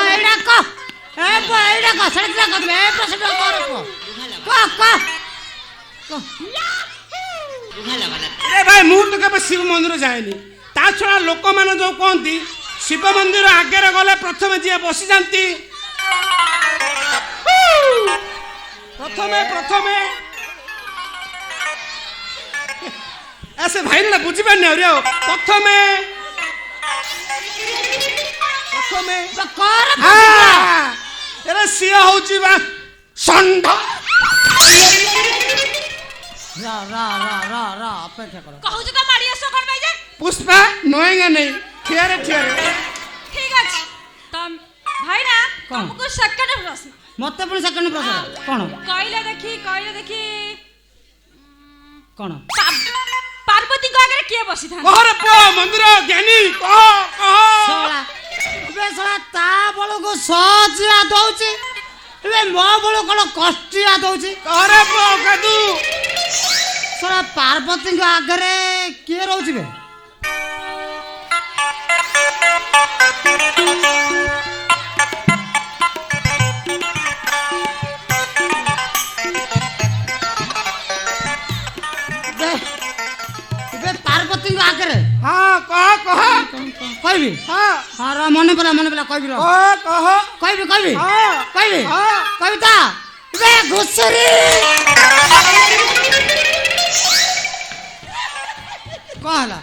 ଏଇଟା କହ ଏଇଟା କହ ସେଟା କହିବେ ଏ ପ୍ରଶ୍ନ ଏ ଭାଇ ମୁଁ ତ କେବେ ଶିବ ମନ୍ଦିର ଯାଏନି ତା ଛଡ଼ା ଲୋକମାନେ ଯୋଉ କହନ୍ତି ଶିବ ମନ୍ଦିର ଆଗରେ ଗଲେ ପ୍ରଥମେ ଯିଏ ବସିଯାନ୍ତି ପ୍ରଥମେ ସେ ଭାଇନା ବୁଝିପାରୁନି ଆହୁରି ଆଉ ପ୍ରଥମେ ଏରେ ସିଏ ହଉଛି ବା ଷଣ୍ଢ ଅପେକ୍ଷା କର କହୁଛୁ ତ ମାଡ଼ି ଆସ କ'ଣ ପାଇଁ ଯେ ପୁଷ୍ପା ନଏଙ୍ଗା ନେଇ ଠିଆରେ ଠିକ ଅଛି ଭାଇନା ତମକୁ ସେକେଣ୍ଡ ପ୍ରଶ୍ନ ମତେ ପୁଣି ସେକେଣ୍ଡ ପ୍ରଶ୍ନ କ'ଣ କହିଲେ ଦେଖି କ'ଣ ପାର୍ବତୀଙ୍କ ଆଗରେ କିଏ ବସିଥାନ୍ତି? କହରେ ପୁଅ ମନ୍ଦିର ଜ୍ଞାନୀ କହ ଏବେ ଶଳା ତା ବେଳକୁ ସହଜିଆ ଦଉଛି ଏବେ ମୋ ବେଳକୁ କ'ଣ କଷ୍ଟିଆ ଦଉଛି କହରେ ପୁଅ କାଦୁ ଶଳା ପାର୍ବତୀଙ୍କ ଆଗରେ କିଏ ରହୁଛି ବେ ପାର୍ବତୀଙ୍କ ଆଗରେ ହଁ କହ କହିବି ହଁ ର ମନେ ପଡ଼ିଲା କହିବି କହିବି ତ ବେ ଘୁଷୁରୀ କ'ଣ ହେଲା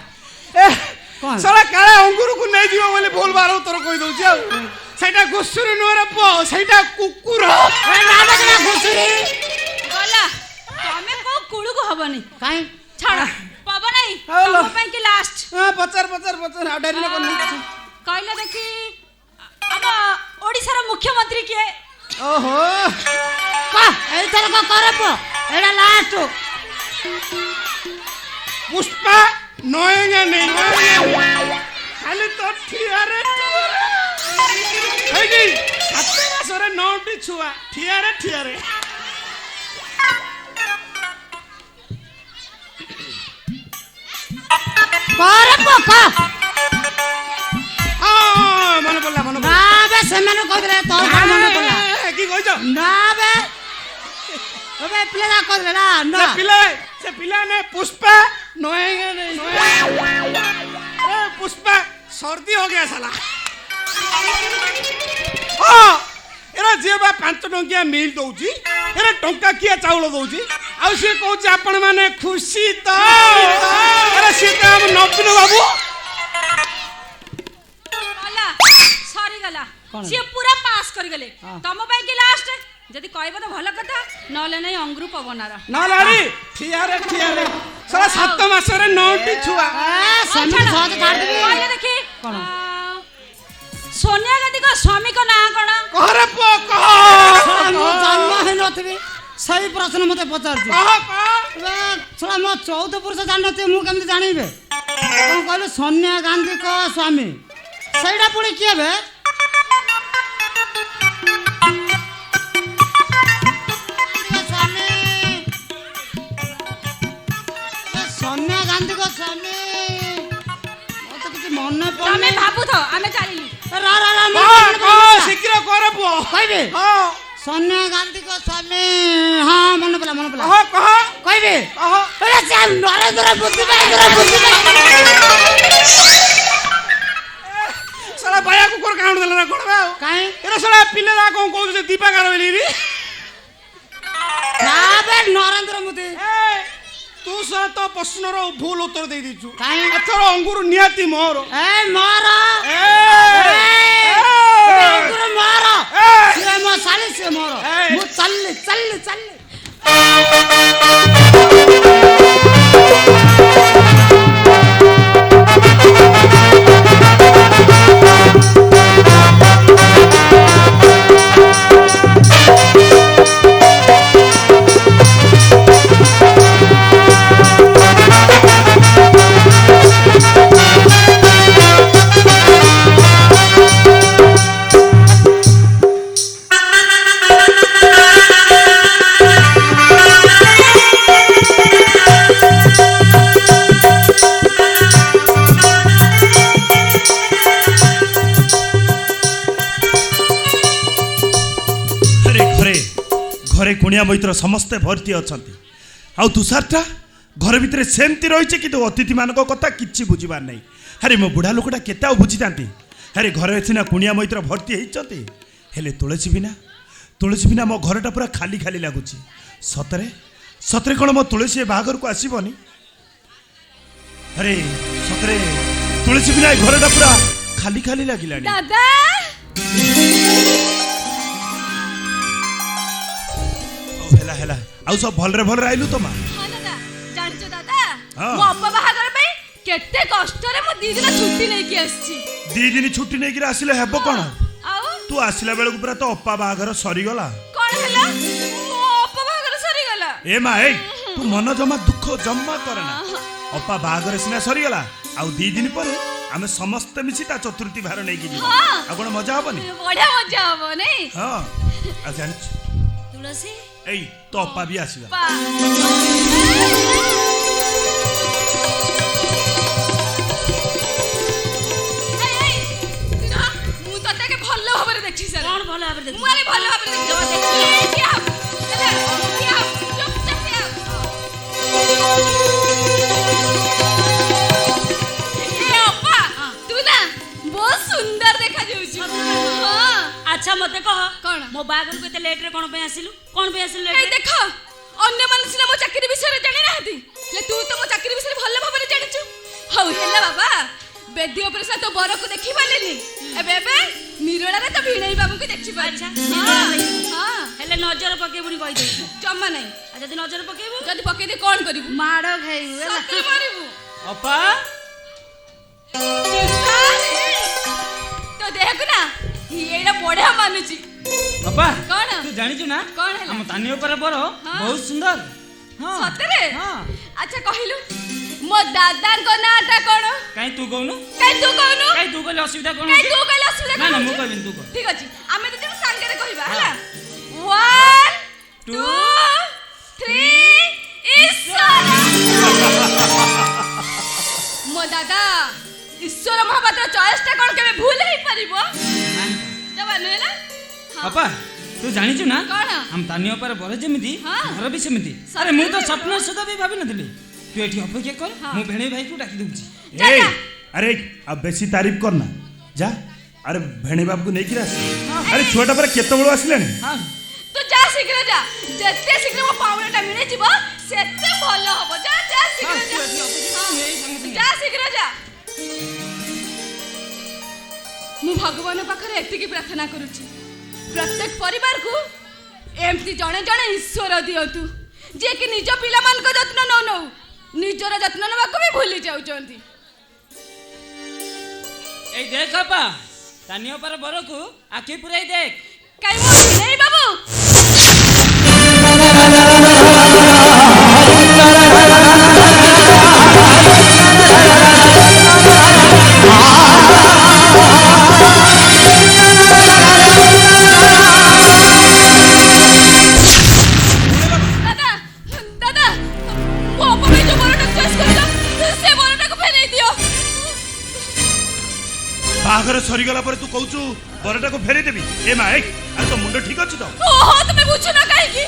ଶଳା କାଳେ ଅଙ୍ଗୁରକୁ ନେଇଯିବ ବୋଲି ଭୁଲ ବାର ଉତ୍ତର କହିଦଉଛି ଆଉ ସେଇଟା ଘୁଷୁରୀ ନୁହଁରେ ପୁଅ ସେଇଟା କୁକୁର ଘୁଷୁରୀ ଗଲା ତମେ କୋଉ କୁଳୁକୁ ହବନି କାଇଁ ଛାଡ଼ ପବନ ତମ ପାଇଁ କି ଲାଷ୍ଟ ପଚାର ଆଉ ଡେରି ନ କରନି କହିଲେ ଦେଖି ଆମ ଓଡ଼ିଶାର ମୁଖ୍ୟମନ୍ତ୍ରୀ କିଏ? ଓହୋ ଏଇଥର କରେ ପୁଅ ଏଇଟା ଲାଷ୍ଟ ପୁଷ୍ପା ନଏଙ୍ଗା ନେଇ ଖାଲି ତ ଠିଆରେ ହେଇକି 7 ମାସରେ 9ଟି ଛୁଆ ଠିଆରେ କରେ ପୁଅ ମନେ ପଡ଼ିଲା ନା ବେ ସେମାନେ କହିଥିଲେ ତୋର ମନେ ପଡ଼ିଲା କି କହିଛ ନା ବେ ଏବେ ପିଲା କହିଲେ ନା ସେ ପିଲା ନେ ପୁଷ୍ପା नोएंगे नहीं पुष्पा सर्दी हो गया साला हाँ एरा जे बा 5 टंकिया मिल दउची एरा टंका किया चाउल दउची आ से कहूची आपण माने खुशी तो एरा से काम नबीन बाबू गला सॉरी गला से पूरा पास कर गेले तम पई के लास्ट जदी कहबो तो भलो कथा नले नै अंगुरु पवनार ना लाड़ी ठियारे साला 7 मास रे 9टी छुआ समी सहज काट देबी कहले देखी कोन सोनिया गांधी को स्वामी को ना कोन कहरे पो कह ମୁଁ ଜନ୍ମ ହେଇନଥିବି ସେଇ ପ୍ରଶ୍ନ ମତେ ପଚାରୁଛି ଶୁଣ ମୋ 14 ପୁରୁଷ ଜାଣିନଥିବେ ମୁଁ କେମିତି ଜାଣିବେ କଣ କହିଲୁ ସୋନିଆ ଗାନ୍ଧୀଙ୍କ ସ୍ୱାମୀ ସେଇଟା ପୁଣି କିଏ ବେ ସୋନିଆ ଗାନ୍ଧୀଙ୍କ ସ୍ୱାମୀ ମତେ କିଛି ମନେ ତମେ ପଡୁନି ଭାବୁଥ ଆମେ ଜାଣିଲୁ ଶୀଘ୍ର କର ପୁଅ କହିବି ହଁ ସୋନିଆ ଗାନ୍ଧୀଙ୍କ ସ୍ୱାମୀ ହଁ ମନେ ପଡିଲା କହ କହିବି ନରେନ୍ଦ୍ର ମୋଦି ସାରା ବାୟା କୁକୁର କାଉଣ୍ଟ ଦେଲା ନା କଣ ବେ ଆଉ କାଇଁ ଏରା ସାରା ପିଲା କଣ କହୁଛୁ ଦୀପାକାର ବୋଲି ନା ବେ ନରେନ୍ଦ୍ର ମୋଦି ତୁ ସାରା ତ ପ୍ରଶ୍ନର ଭୁଲ ଉତ୍ତର ଦେଇ ଦେଇଛୁ କାଇଁ ଏଥର ଅଙ୍ଗୁର ନିହାତି ମୋର ମୋର ଅଙ୍ଗୁର ମୋର ସିଏ ମୋ ଶାଳୀ ସିଏ ମୋର ମୁଁ ଚାଲିଲି कुणिया मैत्र समस्ते भर्ती अच्छा आउ तुषारटा घर भितर सेमती रही कि अतिथि मान कथा कि बुझार ना अरे मो बुढ़ा लोकटा केते बुझी था अरे घर सीना कुणिया मैत्र भर्ती होती हेले तुलसी बिना मो घरटा पूरा खाली खाली लगुच सतरे सतरे कौन मो तुलसी बाहागर को आसबनी अरे सतरे तुलसी बिना घरटा पूरा खाली खाली लगिला दादा हेला आउ सब भलरे भलरे आइलु तो मां हां दादा जानचो दादा हाँ। मो अप्पा बाहागर पे केते कष्ट रे मो 2 दिन छुट्टी नै की आछि 2 दिन छुट्टी नै कि आसिले हेबो कोन आउ तू आसिला बेलकु पूरा तो अप्पा बाहागर सरी गला कोन हला मो अप्पा बाहागर सरी गला ए मा ए तू मन जमा दुख जम्मा करना अप्पा बाहागर सिना सरी गला आउ 2 दिन पर आमे समस्त मिसी ता चतुर्थी भार नै कि हां आ कोन मजा हबनी बढिया मजा हबो नै हां आ जान तुलसी ए तो अप्पा भी आसीला मु तते के भल्लो भाबरे देखि सर कौन भलो भाबरे देखि मु आले भल्लो भाबरे देखि क्या क्या चुप क्या ए अप्पा तू ना बहुत सुंदर देखा जाउछी हां अच्छा मते कह कोन मो बागर को एते लेट रे कोन पे आसिलु ए देखो अन्य मन सिना मो चाकरी विषय जानि नाहती ले तू तो मो चाकरी विषय भल्लो भाबरे जानिछु हौ हेला बाबा बेदी ऊपर से तो बर को देखि पालेनी एबे एबे मिरोला रे तो भिणई बाबू को देखि पाछ हां हां हेले नजर पके बुनी कहि दे जम्मा नहीं आ जदी नजर पकेबु जदी पके दे कोन करिवु माडो खाइबु ହେଲା सतरे मारिवु अपा तो देख ना एड़ा बढिया मानुची अपा कौन? तू जानि छु ना कौन है हम तानी ऊपर बर बहुत सुंदर हां सतरे हां अच्छा कहिलु मो दादा को नाटा कोन काई तू कहनु काई तू कहनु काई तू कहले असुविधा कोन काई तू कहले असुविधा ना ना कोन मु कहबिन तू कह ठीक अछि आमे तो जन संगे रे कहिबा हला 1 2 3 ईश्वर मो दादा ईश्वर महापात्र चॉइस टा कोन केबे भूल हे परिबो जब नेला अपा तू जानि छु ना कौन? हम तानी ऊपर बर जेमिति हाँ। घर भी सेमिति अरे मु तो सपना सुधा भी भाबी नथिली तू एठी अपेक्षा कर मु भेणे भाई को डाकी दउची जा, ए जा। अरे अब बेसी तारीफ करना जा अरे भेणी बाबू को नहीं कि अरे छुआटा पर केते बळ आसिलेनी हां तू जा शीघ्र जा जत्ते शीघ्र मो पावनाटा मिले जीवो सेते भलो हबो जा जा शीघ्र तू एठी अपेक्षा कर एई संगे संगे जा शीघ्र जा मु भगवान पाखरे एतिकी प्रार्थना करूची प्रत्येक परिवार को एमती जणे जणे ईश्वर दियंतु जे कि निज पिला मान को जत्न न नउ निजर जत्न नबा को भी भूली जाउचंती एई देख अपा तानी ऊपर बर को आखी पुराई देख काई मो नहीं बाबू ବାହାଘର ସରିଗଲା ପରେ ତୁ କହୁଛୁ ବରଟାକୁ ଫେରେଇ ଦେବି। ଏ ମା ଆରେ ତୋ ମୁଣ୍ଡ ଠିକ ଅଛି ତ? ଓହୋ ତମେ ବୁଝୁନ କାହିଁକି?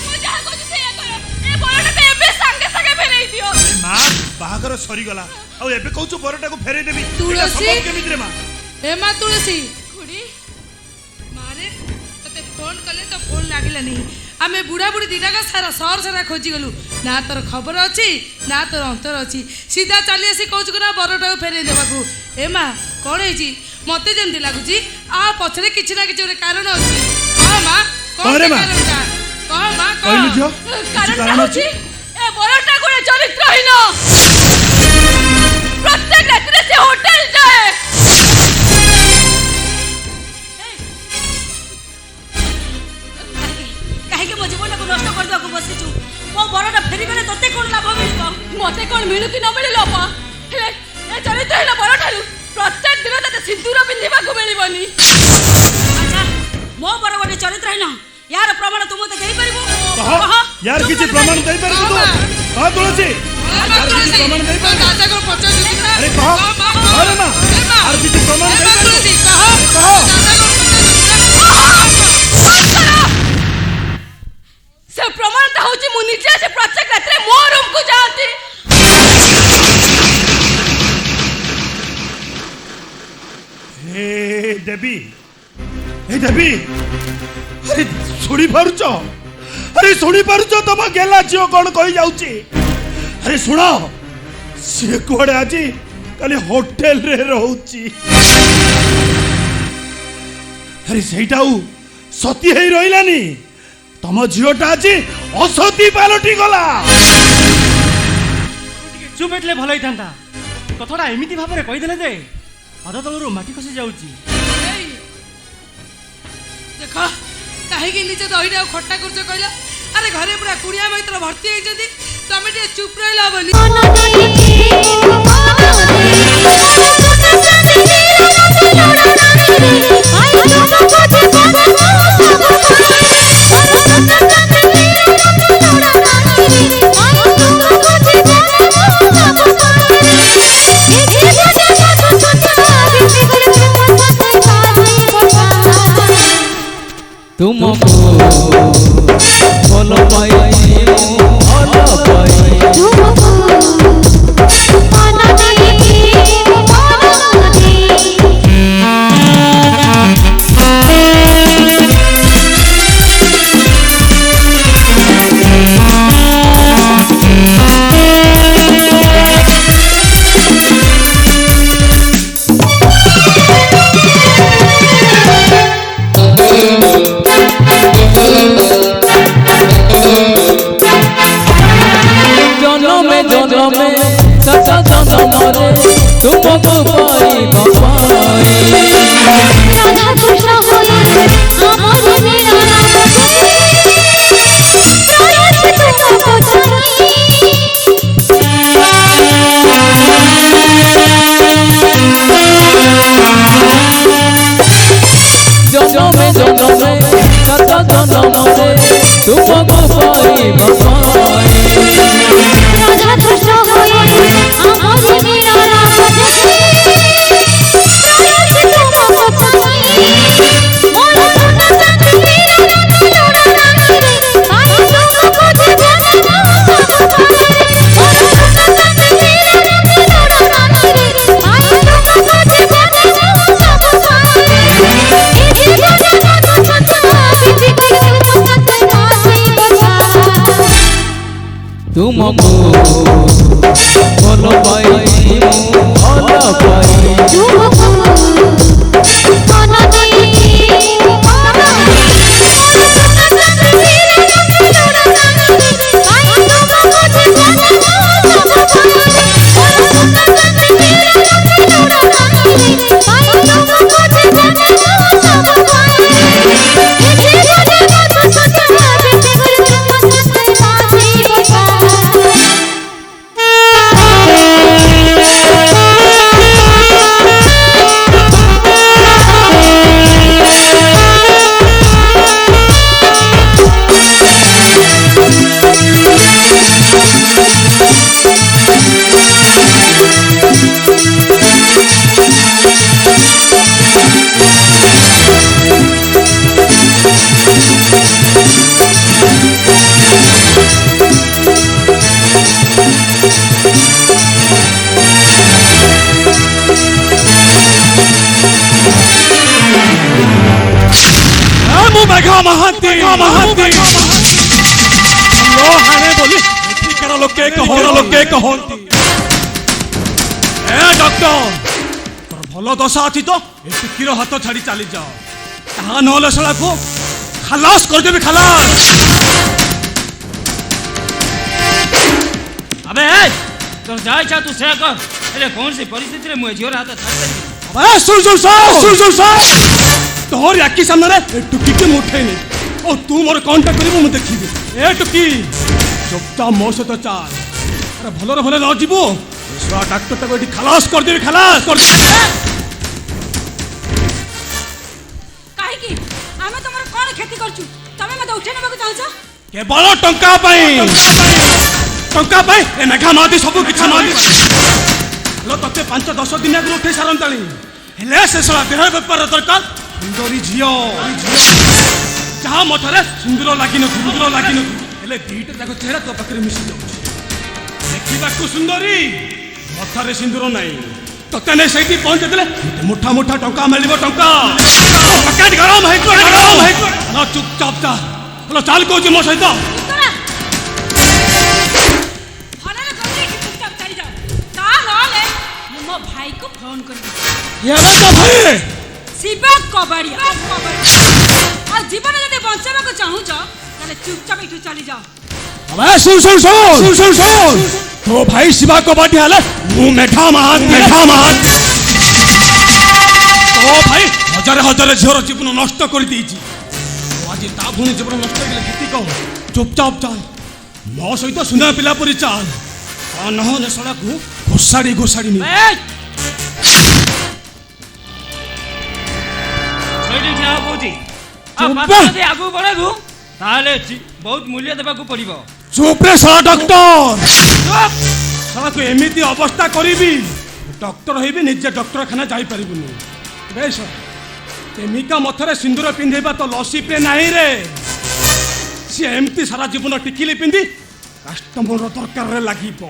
ମୁଁ ଯାହା କହୁଛି ସେଇଆ କର। ଏ ବରଟାକୁ ଏବେ ସାଙ୍ଗେ ସାଙ୍ଗେ ଫେରେଇ ଦିଅ। ଏ ମା ବାହାଘର ସରିଗଲା ଆଉ ଏବେ କହୁଛୁ ବରଟାକୁ ଫେରେଇ ଦେବି। ତୁଳସୀ। ଏଇଟା ସମ୍ଭବ କେମିତି ରେ ମା? ଏ ମା ତୁଳସୀ ଖୁଡି ମାରେ ତତେ ଫୋନ କଲେ ତ ଫୋନ ଲାଗିଲାନି। ଆମେ ବୁଢ଼ା ବୁଢ଼ୀ ଦିଟାକ ସାରା ସହର ସାରା ଖୋଜି ଗଲୁ, ନା ତୋର ଖବର ଅଛି ନା ତୋର ଅନ୍ତର ଅଛି। ସିଧା ଚାଲି ଆସି କହୁଛୁ କି ନା ବରଟାକୁ ଫେରେଇ ଦେବାକୁ। ଏ ମା କ'ଣ ହେଇଛି? ମତେ ଯେମିତି ଲାଗୁଛି ଆ ପଛରେ କିଛି ନା କିଛି ଗୋଟେ କାରଣ ଅଛି। କହ ମା କ'ଣ କହରେ ମା? କାରଣଟା? କହ ମା କହିଲୁ ଝିଅ କହ। କାରଣ ଅଛି ଏ ବରଟା ଗୋଟେ ଚରିତ୍ରହୀନ। ପ୍ରତ୍ୟେକ ରାତିରେ ସେ ହୋଟେଲ ଯାଏ। କାହିଁକି ମୋ ଜୀବନଟାକୁ ନଷ୍ଟ କରିବାକୁ ବସିଛୁ? ମୋ ବରଟା ଫେରିଗଲେ ତତେ କ'ଣ ଲାଭ ମିଳିବ? ମତେ କ'ଣ ମିଳୁ କି ନ ମିଳୁ ଲାଭ, ହେଲେ ଏ ଚରିତ୍ରହୀନ ବରଠାରୁ ପ୍ରତ୍ୟେକ ଦିନ ତତେ ସିନ୍ଦୁର ପିନ୍ଧିବାକୁ ମିଳିବନି। ଆଚ୍ଛା ମୋ ବର ଗୋଟେ ଚରିତ୍ରହୀନ, ୟାର ପ୍ରମାଣ ତୁ ମତେ ଦେଇପାରିବୁ? କହ यार किसी प्रमाण दे पर तू कह तुलसी यार किसी प्रमाण दे पर दादा को पचास अरे कह अरे मां यार किसी प्रमाण दे पर तुलसी कहो से प्रमाण ता होची मु निजे से प्रत्येक रात्रे मो रूम को जाती। देवी अरे शुणी पारुच अरे शुणी पारुच तुम गेला झील कौन कही जाऊची अरे शुण सी कुआड़े आज काली होटेल रे रहूची अरे सेटा सती है रहिलानी तुम झीलटा आज असती पालटी गला चुप एटले भल होता कथाटा एमती भाव में कहीदे जे पाद तलू माटी खसी जाऊँगी। देख कहीं निज दहीटा खट्टा कर कहल अरे घरे पूरा कुड़िया मित्र भर्ती होती तुम टे चुप रहा तुमको भल पाई भल पाई तुमको पाई जन्म में सत जन्म रे तुमको पाई तुमको भल पाई भल पाई महांती लो हाने बोली एठिकार लोके कहंती ए डॉक्टर तोर भलो दशा अछि तो ए टिकिर हाथ छाड़ी चली जाओ ता नहले सला को खलास कर देबी खलास। अबे तोर जा इच्छा तू से कर। अरे कौन सी परिस्थिति रे मुझे झियोर हाथ छाड़ दे। अबे सुन तोहर याकी सामने रे टुकी के मुठे नहीं और तू मोर कांटेक्ट करिबो मैं देखिबे। ए टुकी चुपचाप मो सहित चाल। अरे भलरे भले न जीवो एसरा डॉक्टर तक एठी खलास कर देबी खलास कर काहे की आमे तमर कोन खेती करछु तमे मते उठे नेबा को चाहछ केवल टंका पाई ए मेघा मादी सब किछ मादी लो तते 5-10 दिन आगु उठे सारंताली हेले से सला देह व्यापार दरकार सुंदरी झियो जहाँ मठरे सुंदर लागिन हेले दीटा जाक चेहरा तो पाखरे मिसी जाउछ देखिबाकू सुंदरी मठरे सिंदूर नाही तते ने सेठी पहुंच देले मुठा मुठा टंका मिलिबो टंका पकेट गरम है ना चुपचाप जा लो चाल को जी मो सहित हनले गंगे की चुपचाप चली जाओ ता नले मो भाई को फोन कर ये तो भाई शिवा कबाड़िया और जीवन यदि बंचाबा को चाहू छ ताले चुपचाप इठू चली जाओ। अबे सुन तो भाई शिवा कबाड़िया हले मु मेघा महात तो भाई हजार झियोर जीवन नष्ट कर दीची आज ता भूनी जीवन नष्ट करले खेती कह चुपचाप चाल मो सहित सुना पिला परी चाल न सड़क घोषाड़ी नहीं आगु बढ़ेबू ताले बहुत मूल्य देबाकू पड़िबो। चुप रे साला डॉक्टर साला को एमिति अवस्था करीबी डॉक्टर होइबी निजे डॉक्टरखाना जाई परिबुनी बेस प्रेमिका मथरे सिंदूर पिंधेबा तो लसी पे नाही रे सी एमती सारा जीवन टिकिली पिंधी कस्टमर दरकार रे लागिबो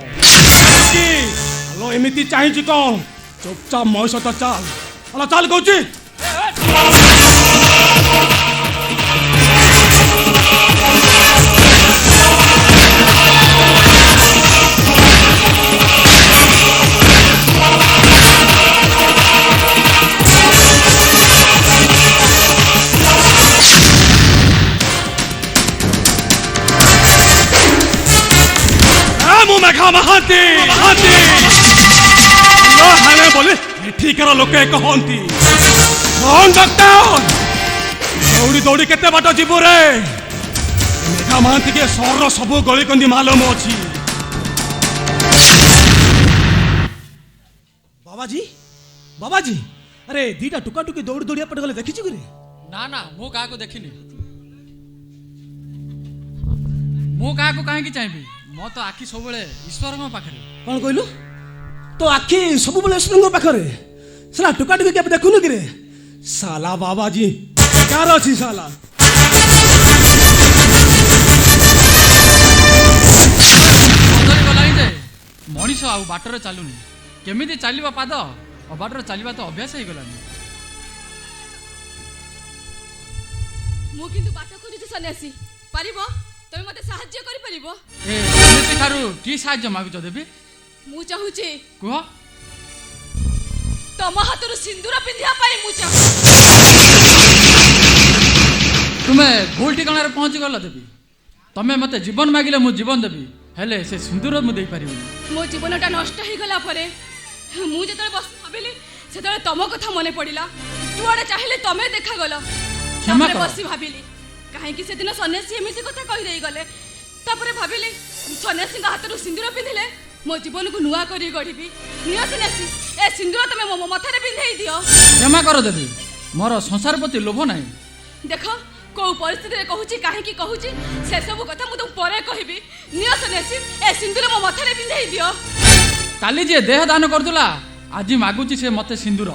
कि हलो एमिति चाहिछि कोन चुपचाप मो सहित चाल हलो चाल कहूची मेघा महांती लो हाने बोले एठिकार लोके कहंती कौन डॉक्टर दौड़ी केते बाट जीवो रे मेघा महांती के सहर सब गली कंदी मालूम अछि। बाबाजी अरे दीटा टुका टुकी दौड़ी पट गले देखि छि रे ना मो का को देखिनी मो का को काहे की चाहिबी मो तो आखि सब बेले ईश्वर को पाखरे कौन कहलु तो आखि सब बेले ईश्वर को पाखरे साला टुका टुकी के देखुनु कि रे साला बाबाजी कार अछि साला बदली गलाई जे मनीष आ बाटर चालुनी केमिति चालिबा पाद बाटर चालिबा तो अभ्यास हो गलानी मु किंतु बाट खोजुछि सन्यासी परिबो तमे मते सहाय्य करि परिबो ए एमिति खारु की सहाय्य मागु छ देबी मु चाहुछि कुह तम हातरु सिंदूर पिंधिया पाई मु चाहू तुमे भूल ठिकाना रे पहुंची गल देबी तमे मते जीवन मागिले मु जीवन देबी हेले से सिंदूर मु देई परिबनी मो जीवनटा नष्ट हो गला परे मु जतले बस भाबिली सेतले तम कथा मने पड़िला तुआडे चाहिले तमे देखा गलो क्षमा कर बसी भाबिली काहे कि से दिन सन्यासी एमिति कथा कहि देई गले तापरे भाबिली सन्यासी का हातरु सिंदूर पिंधिले मो जीवन को नुआ करी गढ़िबी नियो सन्यासी ए सिंदूर तमे मो मथारे पिंधेई दियो क्षमा कर देबी मोर संसार प्रति लोभ नाही देखो को परिस्थिति रे कहूची काहे कि कहूची से सब कथा मु तुम परे कहिबी नियो सन्यासी ए सिंदूर मो मथारे पिंधेई दियो काली जे देह दान करदुला आज मागुची से मते सिंदूर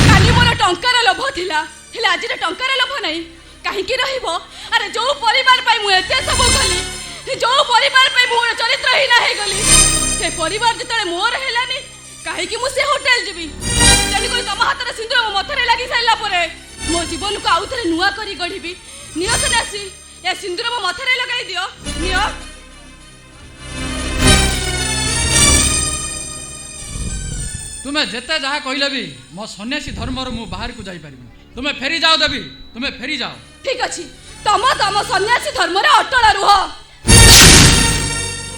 काली मोर टंकार लोभ थिला हेले आज रे टंकार लोभ नाही काहे कि रहइबो अरे जो परिवार पाई मु एते सब गली जो परिवार पाई मोर चरित्रहीन हे गली से परिवार जतले मोर हेलानी काहे कि मु से होटल जीबी जनी कोई तम हाथ रे सिंदूर मो मथरे लागि साइला परे मो जीवन को आउथरे नुआ करी गढिबी ନିଅ ସନ୍ୟାସୀ ଏ ସିନ୍ଦୁର ମୋ ମଥାରେ ଲଗାଇ ଦିଅ ନିଅ। ତୁମେ ଯେତେ ଯାହା କହିଲେ ବି ମୋ ସନ୍ୟାସୀ ଧର୍ମରୁ ମୁଁ ବାହାରକୁ ଯାଇପାରିବି। ତୁମେ ଫେରି ଯାଅ ଦେବୀ, ତୁମେ ଫେରି ଯାଅ। ଠିକ ଅଛି, ତମ ସନ୍ୟାସୀ ଧର୍ମରେ ଅଟଳ ରୁହ।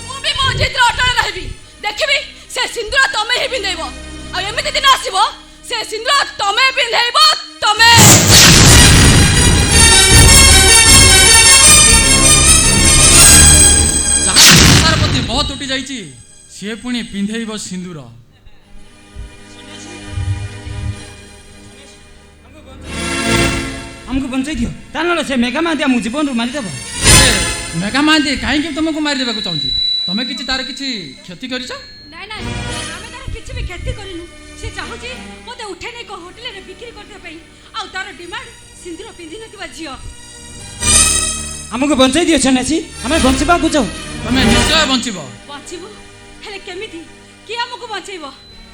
ମୁଁ ବି ମୋ ଜିଦ୍ରେ ଅଟଳ ରହିବି। ଦେଖିବି ସେ ସିନ୍ଦୁର ତମେ ହିଁ ପିନ୍ଧେଇବ। ଆଉ ଏମିତି ଦିନ ଆସିବ ସେ ସିନ୍ଦୁର ତମେ ପିନ୍ଧେଇବ ତମେ। ଯାହା ସଂସାର ପ୍ରତି ମୋହ ତୁଟି ଯାଇଛି ସିଏ ପୁଣି ପିନ୍ଧେଇବ ସିନ୍ଦୁର। ଆମକୁ ବଞ୍ଚାଇ ଦିଅ, ତା ନହେଲେ ସେ ମେଘା ମହାନ୍ତି ଆମ ଜୀବନରୁ ମାରିଦେବ। ମେଘା ମହାନ୍ତି କାହିଁକି ତୁମକୁ ମାରିଦେବାକୁ ଚାହୁଁଛି? ତମେ କିଛି ତାର କିଛି କ୍ଷତି କରିଛ? ନାଇଁ ନାଇଁ, ଆମେ ତାର କିଛି ବି କ୍ଷତି କରିନୁ। ସେ ଚାହୁଁଛି ମୋତେ ଉଠେଇ ନେଇ ହୋଟେଲରେ ବିକ୍ରି କରିବା ପାଇଁ। ଆଉ ତାର ଡିମାଣ୍ଡ ସିନ୍ଦୁର ପିନ୍ଧି ନଥିବା ଝିଅ। ଆମକୁ ବଞ୍ଚାଇ ଦିଅ ସନ୍ୟାସୀ, ଆମେ ବଞ୍ଚିବାକୁ ଚାହୁଁ। ତମେ ନିଶ୍ଚୟ ବଞ୍ଚିବ। ବଞ୍ଚିବୁ? ହେଲେ କେମିତି? କିଏ ଆମକୁ ବଞ୍ଚେଇବ?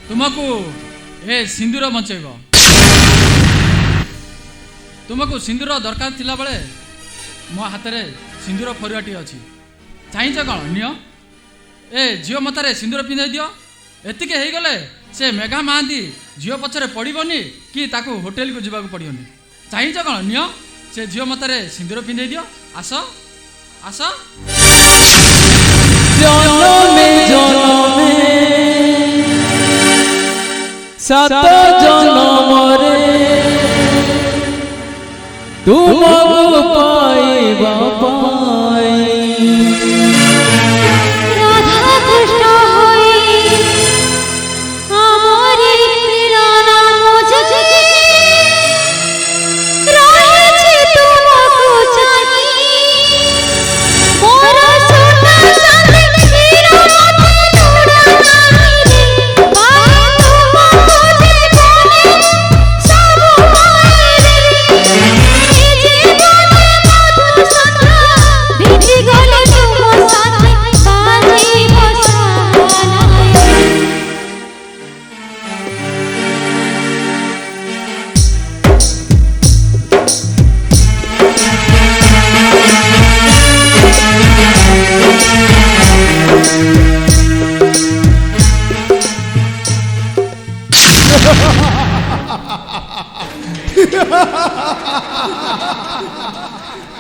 ତୁମକୁ ଏ ସିନ୍ଦୁର ବଞ୍ଚେଇବ। ତୁମକୁ ସିନ୍ଦୁର ଦରକାର ଥିଲାବେଳେ ମୋ ହାତରେ ସିନ୍ଦୁର ଫରୁଆଟି ଅଛି। ଚାହିଁଛ କ'ଣ? ନିଅ, ଏ ଝିଅ ମଥାରେ ସିନ୍ଦୁର ପିନ୍ଧାଇ ଦିଅ। ଏତିକି ହେଇଗଲେ ସେ ମେଘା ମହାନ୍ତି ଝିଅ ପଛରେ ପଡ଼ିବନି କି ତାକୁ ହୋଟେଲକୁ ଯିବାକୁ ପଡ଼ିବନି। ଚାହିଁଛ କ'ଣ? ନିଅ, ସେ ଝିଅ ମଥାରେ ସିନ୍ଦୁର ପିନ୍ଧାଇ ଦିଅ। ଆସ ଆସ। ଜନମେ ଜନମେ ସାତ ଜନମରେ ତୁମକୁ ପାଇବା ପାଇଁ রাধা কৃষ্ণ হই আমারি প্রাণ মজে রয়েছে তোমাকে চাই মোর সোনা চাঁদি হীরা মতো তোড়া নাহি রে পাই তোমাকে জীবনে সব পাই রে বিধি গলে তোমার সাথে বাঁধি বসানায়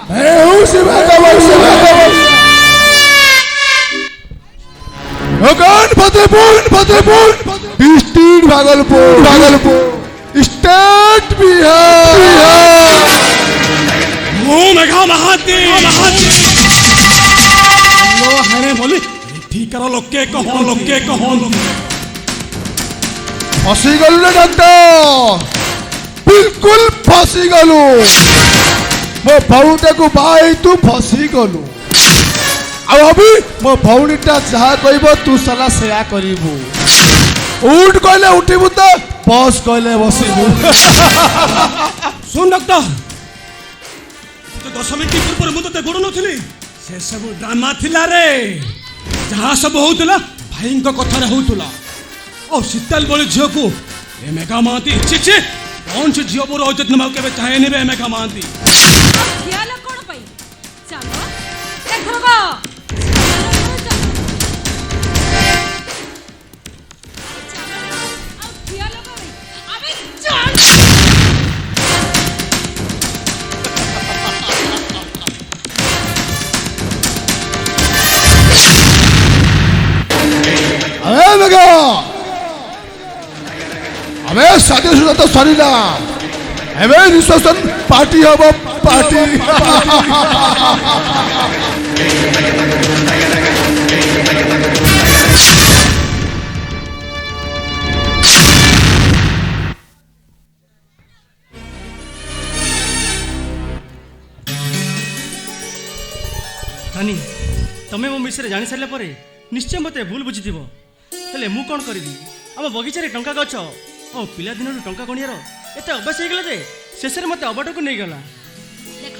मैं हूँ शिवा कवड़िया। मकान फतेहपुर डिस्ट्रिक्ट भागलपुर स्टेट बिहार। ମୁଁ ମେଘା ମହାନ୍ତି ଲୋ ହାଣେ ବୋଲି ଏଠିକାର ଲୋକେ କହ फसी गलु रे डॉक्टर, बिल्कुल फसी गलु। मो भौणी को भाई तू फसी गलु। अब अभी मो भौणीटा जहाँ कहब तू सला सेया करिबू। उठ कहले उठिबू तो बस कहले बसिबू। ଶୁଣ ଡକ୍ଟର, 10 ମିନିଟ୍ ପୂର୍ବରୁ ମୁଁ ତତେ ଗୋଡ଼ ନଥିଲି। ସେ ସବୁ ଡ୍ରାମା ଥିଲା ରେ। ଯାହା ସବୁ ହଉଥିଲା ଭାଇଙ୍କ କଥାରେ ହଉଥିଲା। ଆଉ ଶୀତଲ ଭଳି ଝିଅକୁ ଏ ମେଘା ମହାନ୍ତି ଇଚ୍ଛିଛି। କଣ ସେ ଝିଅ ମୋର ଅଜତ ନେବାକୁ କେବେ ଚାହେଁନି ବେ ମେଘା ମହାନ୍ତି। ଖିଆଲ କ'ଣ ପାଇଁ? ଚାଲ ଏଥରକ ଆଉ ଖିଆଲ କ'ଣ ପାଇଁ? ଆମେ ଚାଲ। अबे मेघा, अबे शादी सुधा तो सरीला। एबे रिसेप्शन पार्टी हब पार्टी। ନାନୀ, ତମେ ମୋ ବିଷୟରେ ଜାଣି ସାରିଲା ପରେ ନିଶ୍ଚୟ ମୋତେ ଭୁଲ ବୁଝିଥିବ। ହେଲେ ମୁଁ କ'ଣ କରିବି? ଆମ ବଗିଚାରେ ଟଙ୍କା ଗଛ ଓ ପିଲାଦିନରୁ ଟଙ୍କା ଗଣିବାର ଏତେ ଅଭ୍ୟାସ ହେଇଗଲା ଯେ ଶେଷରେ ମୋତେ ଅବାଟକୁ ନେଇଗଲା। ଦେଖ,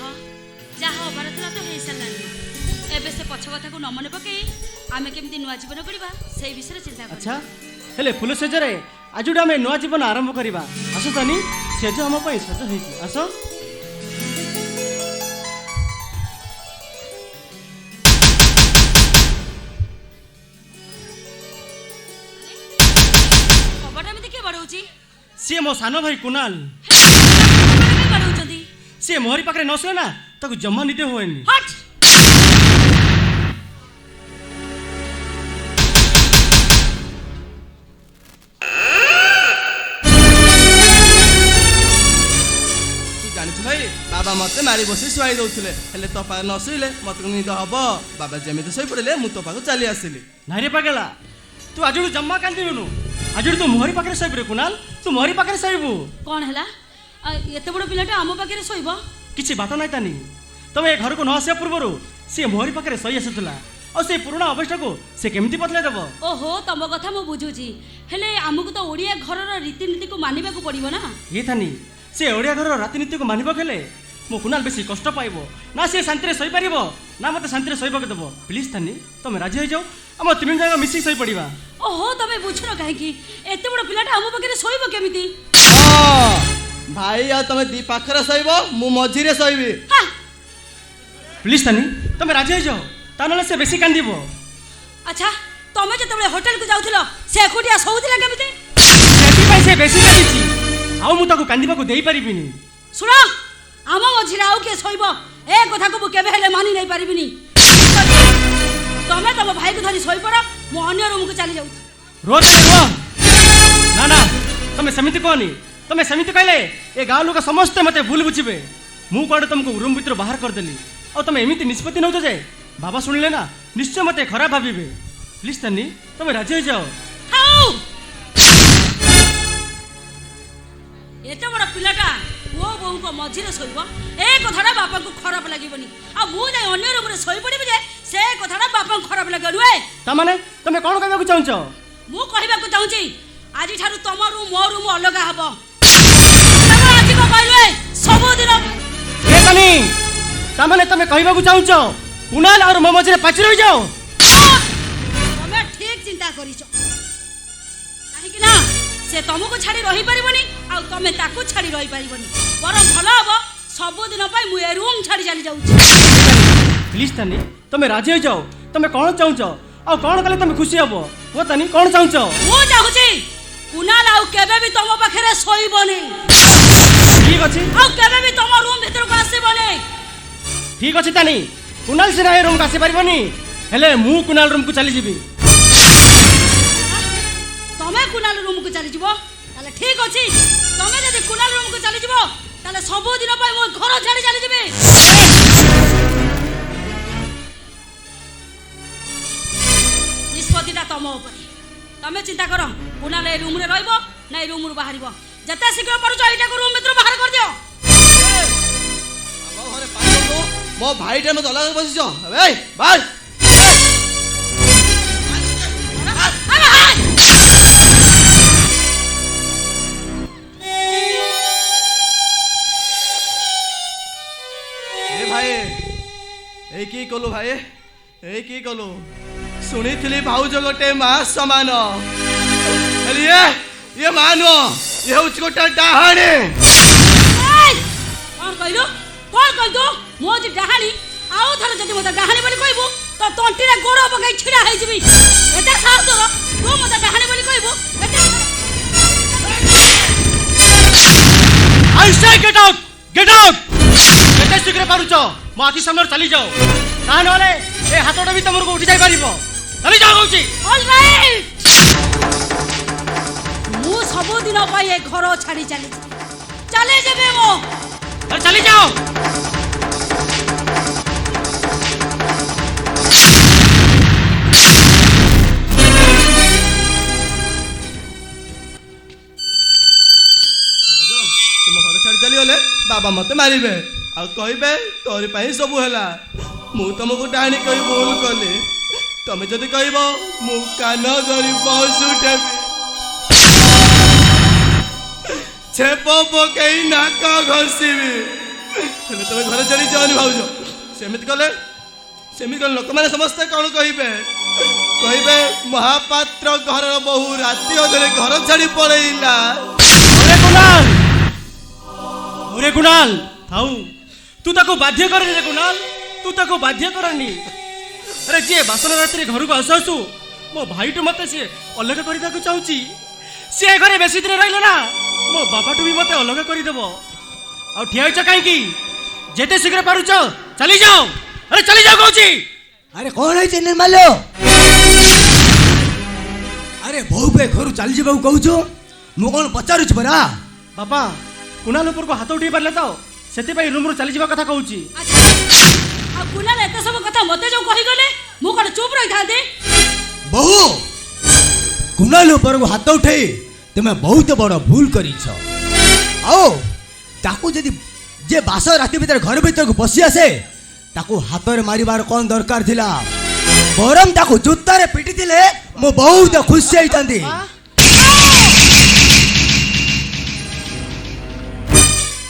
ଯାହା ହବାର ଥିଲା ତ ହେଇସାରିଲାଣି। ଏବେ ସେ ପଛ କଥାକୁ ନ ମନେ ପକେଇ ଆମେ କେମିତି ନୂଆ ଜୀବନ ଗଢ଼ିବା ସେଇ ବିଷୟରେ ଚିନ୍ତା କରିବା। ଆଚ୍ଛା, ହେଲେ ଫୁଲ ସେଜରେ ଆଜି ଗୋଟେ ଆମେ ନୂଆ ଜୀବନ ଆରମ୍ଭ କରିବା। ଆସ ନାନୀ, ସେଜ ଆମ ପାଇଁ ସଜ ହେଇଛି। ଆସ। ହଉଛି? ସିଏ ମୋ ସାନ ଭାଇ କୁନାଲ। ବାଡଉଛନ୍ତି? ସିଏ ମୋହରି ପାଖରେ ନ ଶୁଏ ନା ତାକୁ ଜମା ନିଦେ ହୁଏନି। ହଟ୍! ଜାଣିଛୁ ଭାଇ ବାବା ମତେ ମାରି ବସି ଶୁଆଇ ଦଉଥିଲେ, ହେଲେ ତୋ ପାଖରେ ନ ଶୋଇଲେ ମତେ ନିଦ ହବ। ବାବା ଯେମିତି ଶୋଇ ପଡ଼ିଲେ ମୁଁ ତୋ ପାଖକୁ ଚାଲି ଆସିଲି। ନାଇଁ ରେ ପାଗଳା, ତୁ ଆଜିଠୁ ଜମା କାନ୍ଦିବୁନୁ। ଆଜିଠୁ ତୁ ମୋହରି ପାଖରେ ଶୋଇବୁ କୁନାଲ, ତୁ ମୋହରି ପାଖରେ ଶୋଇବୁ। କଣ ହେଲା? ଏତେ ବଡ଼ ପିଲାଟା ଆମ ପାଖରେ ଶୋଇବ? କିଛି ବାଟ ନାହିଁ ତାନି। ତମେ ଏ ଘରକୁ ନ ଆସିବା ପୂର୍ବରୁ ସିଏ ମୋହରି ପାଖରେ ଶୋଇ ଆସୁଥିଲା, ଆଉ ସେ ପୁରୁଣା ଅଭ୍ୟାସଟାକୁ ସେ କେମିତି ବଦଳାଇ ଦେବ? ଓହୋ, ତମ କଥା ମୁଁ ବୁଝୁଛି, ହେଲେ ଆମକୁ ତ ଓଡ଼ିଆ ଘରର ରୀତିନୀତିକୁ ମାନିବାକୁ ପଡ଼ିବ ନା। ଇଏ ଥାନି, ସେ ଓଡ଼ିଆ ଘରର ରାତିନୀତିକୁ ମାନିବାକୁ ହେଲେ ମୋ କୁନାଲ ବେଶୀ କଷ୍ଟ ପାଇବ ନା, ସେ ଶାନ୍ତିରେ ଶୋଇପାରିବ ନା ମତେ ଶାନ୍ତିରେ ଶୋଇବାକୁ ଦେବ। ପ୍ଲିଜ୍ ତାନି, ତମେ ରାଜି ହେଇଯାଉ, ଆମ ତିନି ଯାକ ମିଶିକି ଶୋଇପଡ଼ିବା। ଓହୋ, ତମେ ବୁଝୁନ କାହିଁକି? ଏତେ ବଡ଼ ପିଲାଟା ଆମ ପାଖରେ ଶୋଇବ କେମିତି? ଭାଇ ଆଉ ତମେ ଦି ପାଖରେ ଶୋଇବ, ମୁଁ ମଝିରେ ଶୋଇବି। ପ୍ଲିଜ୍ ତାନି, ତମେ ରାଜି ହେଇଯାଅ, ତା ନହେଲେ ସେ ବେଶୀ କାନ୍ଦିବ। ଆଚ୍ଛା, ତମେ ଯେତେବେଳେ ହୋଟେଲକୁ ଯାଉଥିଲ ସେ ଏକୁଟିଆ ଶୋଉଥିଲା କେମିତି? ସେଥିପାଇଁ ସେ ବେଶୀ କାନ୍ଦିଛି, ଆଉ ମୁଁ ତାକୁ କାନ୍ଦିବାକୁ ଦେଇପାରିବିନି। ଶୁଣ, ଆମ ମଝିରେ ଆଉ କିଏ ଶୋଇବ ଏ କଥାକୁ ମୁଁ କେବେ ହେଲେ ମାନି ନେଇ ପାରିବିନି। ତମେ ତମ ଭାଇକୁ ଧରି ଶୋଇପଡ଼, ମୁଁ ଅନ୍ୟ ରୁମକୁ ଚାଲି ଯାଉଛି। ରୁହ ରୁହ, ନା ନା, ତମେ ସେମିତି କହନି। ତମେ ସେମିତି କହିଲେ ଏ ଗାଁ ଲୋକ ସମସ୍ତେ ମତେ ଭୁଲ ବୁଝିବେ। ମୁଁ କୁଆଡ଼େ ତମକୁ ରୁମ୍ ଭିତରୁ ବାହାର କରିଦେଲି, ଆଉ ତମେ ଏମିତି ନିଷ୍ପତ୍ତି ନେଉଛ ଯେ ବାବା ଶୁଣିଲେ ନା ନିଶ୍ଚୟ ମତେ ଖରାପ ଭାବିବେ। ପ୍ଲିଜ୍ ତାନି, ତମେ ରାଜି ହେଇଯାଅ। ଏତେ ବଡ଼ ପିଲାଟା ପୁଅ ବୋଉଙ୍କ ମଝିରେ ଶୋଇବ, ଏ କଥାଟା ବାପାଙ୍କୁ ଖରାପ ଲାଗିବନି। ଆଉ ମୁଁ ଯାଇ ଅନ୍ୟ ରୁମରେ ଶୋଇପଡ଼ିବି ଯେ ସେ କଥାଟା ବାପାଙ୍କୁ ଖରାପ ଲାଗିବ ନୁହେଁ? ତାମାନେ ତମେ କ'ଣ କହିବାକୁ ଚାହୁଁଛ? ମୁଁ କହିବାକୁ ଚାହୁଁଛି ଆଜିଠାରୁ ତମ ରୁମ୍ ମୋ ରୁମ୍ ଅଲଗା ହବ। ଆଜି କ'ଣ କହିଲେ? ସବୁଦିନ ତାମାନେ ତମେ କହିବାକୁ ଚାହୁଁଛ କୁନାଲ ଆଉ ମୋ ମଝିରେ ପାଚି ରହିଯାଅ? ତମେ ଠିକ୍ ଚିନ୍ତା କରିଛ, କାହିଁକି ନା ସେ ତମକୁ ଛାଡ଼ି ରହିପାରିବନି ଆଉ ତମେ ତାକୁ ଛାଡ଼ି ରହିପାରିବନି। ବରଂ ଭଲ ହବ ସବୁଦିନ ପାଇଁ ମୁଁ ଏ ରୁମ୍ ଛାଡ଼ି ଚାଲି ଯାଉଛି। ପ୍ଲିଜ୍ ତାନି, ତମେ ରାଜି ହେଇଯାଅ। ତମେ କ'ଣ ଚାହୁଁଛ ଆଉ କ'ଣ କଲେ ତମେ ଖୁସି ହବ? କୁହ ତାନି, କ'ଣ ଚାହୁଁଛ? ମୁଁ ଚାହୁଁଛି କୁନାଲ ଆଉ କେବେ ବି ତମ ପାଖରେ ଶୋଇବନି। ଠିକ୍ ଅଛି, ଆଉ କେବେ ବି ତମ ରୁମ୍ ଭିତରକୁ ଆସିବନି। ଠିକ୍ ଅଛି ତାନି, କୁନାଲ ସିନା ଏ ରୁମ୍କୁ ଆସିପାରିବନି, ହେଲେ ମୁଁ କୁନାଲ ରୁମ୍କୁ ଚାଲିଯିବି। ତମେ କୁନାଲ ରୁମ୍କୁ ଚାଲିଯିବ? ତାହେଲେ ଠିକ୍ ଅଛି, ତମେ ଯଦି କୁନାଲ ରୁମ୍କୁ ଚାଲିଯିବ ତାହେଲେ ସବୁଦିନ ପାଇଁ ମୋ ଘର ଛାଡ଼ି ଚାଲିଯିବି। ନିଷ୍ପତ୍ତିଟା ତମ ଉପରେ, ତମେ ଚିନ୍ତା କର କୁନାଲ ଏ ରୁମ୍ରେ ରହିବ ନା ଏ ରୁମ୍ରୁ ବାହାରିବ। ଯେତେ ଶୀଘ୍ର ପାରୁଛ ଏଇଟାକୁ ରୁମ୍ ଭିତରୁ ବାହାର କରିଦିଅ। ଆମ ଘରେ ମୋ ଭାଇଟା ମତେ ଅଲଗା ବସିଛ। ଭାଇ ଭାଇ ଭାଇ এই কি কলু ভাই, এই কি কলু? শুনিଥିଲି ଭାଉଜ ଗୋଟେ ମା ସମାନ, ହେଲେ ଇଏ ମା ନୁହଁ, ଇଏ ହେଉଛି ଗୋଟେ ଡାହାଣୀ। କ'ଣ କହିଲୁ? କ'ଣ କହିଲୁ? ମୁଁ ହେଉଛି ଡାହାଣୀ? ଆଉ ଥରେ ଯଦି ମୋତେ ଡାହାଣୀ ବୋଲି କହିବୁ ତ ତଣ୍ଟିରେ ଗୋଡ଼ ପକାଇ ଛିଡ଼ା ହେଇଯିବି। ଏତେ ସାହସ ତୋର, ତୁ ମୋତେ ଡାହାଣୀ ବୋଲି କହିବୁ? I say get out! Get out! କେତେ ଶୀଘ୍ର ପାରୁଛ ମୋ ଆଖି ସାମ୍ନାରୁ ଚାଲି ଯାଅ, ତା ନହେଲେ ଏ ହାତଟା ବି ତମକୁ ଉଠି ଯାଇପାରିବ। ଚାଲି ଯାଅ କହୁଛି। ମୁଁ ସବୁଦିନ ପାଇଁ ଏ ଘର ଛାଡ଼ି ଚାଲିଛି, ଚାଲିଯିବି ମୁଁ। ଚାଲି ଯାଅ। ତୁମ ଘର ଛାଡ଼ି ଚାଲିଗଲେ ବାବା ମତେ ମାରିବେ ଆଉ କହିବେ ତୋରି ପାଇଁ ସବୁ ହେଲା। ମୁଁ ତମକୁ ଡାହାଣୀ କହି ଭୁଲ କଲି, ତମେ ଯଦି କହିବ ମୁଁ କାନ ଧରି ବସ ଉଠେବି, ଛେପ ପକେଇ ନାକ ଘଷିବି, ହେଲେ ତମେ ଘରେ ଛାଡ଼ି ଯାଅନି ଭାଉଜ। ସେମିତି କଲେ ଲୋକମାନେ ସମସ୍ତେ କ'ଣ କହିବେ? କହିବେ ମହାପାତ୍ର ଘରର ବୋହୂ ରାତି ଅଧରେ ଘର ଛାଡ଼ି ପଳେଇଲା। ওরে কুনাল থাউ, তু তাকে বাধ্য করেনি রে কুনাল, তু তাকে বাধ্য করেনি। আরে যে বাসন রাত্রে ঘরକୁ ଆସୁ ଆସୁ ମୋ ଭାଇଠୁ ମତେ ସେ ଅଲଗା କରିବାକୁ ଚାହୁଁଛି, से घरे बेसी दिन रहिला ना मो बाबाटू भी मते अलग करी देबो आ ठिया होइछ काहे की जेते शीघ्र पारुछ चली जाओ अरे चली जाओ कहूची अरे कौन है निर्माल्य अरे बहु पे घर चली जाबा कहूछु मु कोन पचारुछ परा बाबा कुणाल ऊपर को हाथ उठेई पारले तो सेति पई रूम रो चली जाबा कथा कहूची आ कुणाल एते सब कथा मते जो कहि गले मु कोन चुप रहि थांदे बहु कुणाल ऊपर को हाथ उठेई तुमे बहुत बड़ भूल करिछ आओ ताकू जदी जे बास राति भीतर घर भीतर को पसी आसे ताकू हाथ रे मारिबार कोन दरकार थिला बरम ताकू जूता रे पिटी दिले मु बहुत खुशी आइतांदी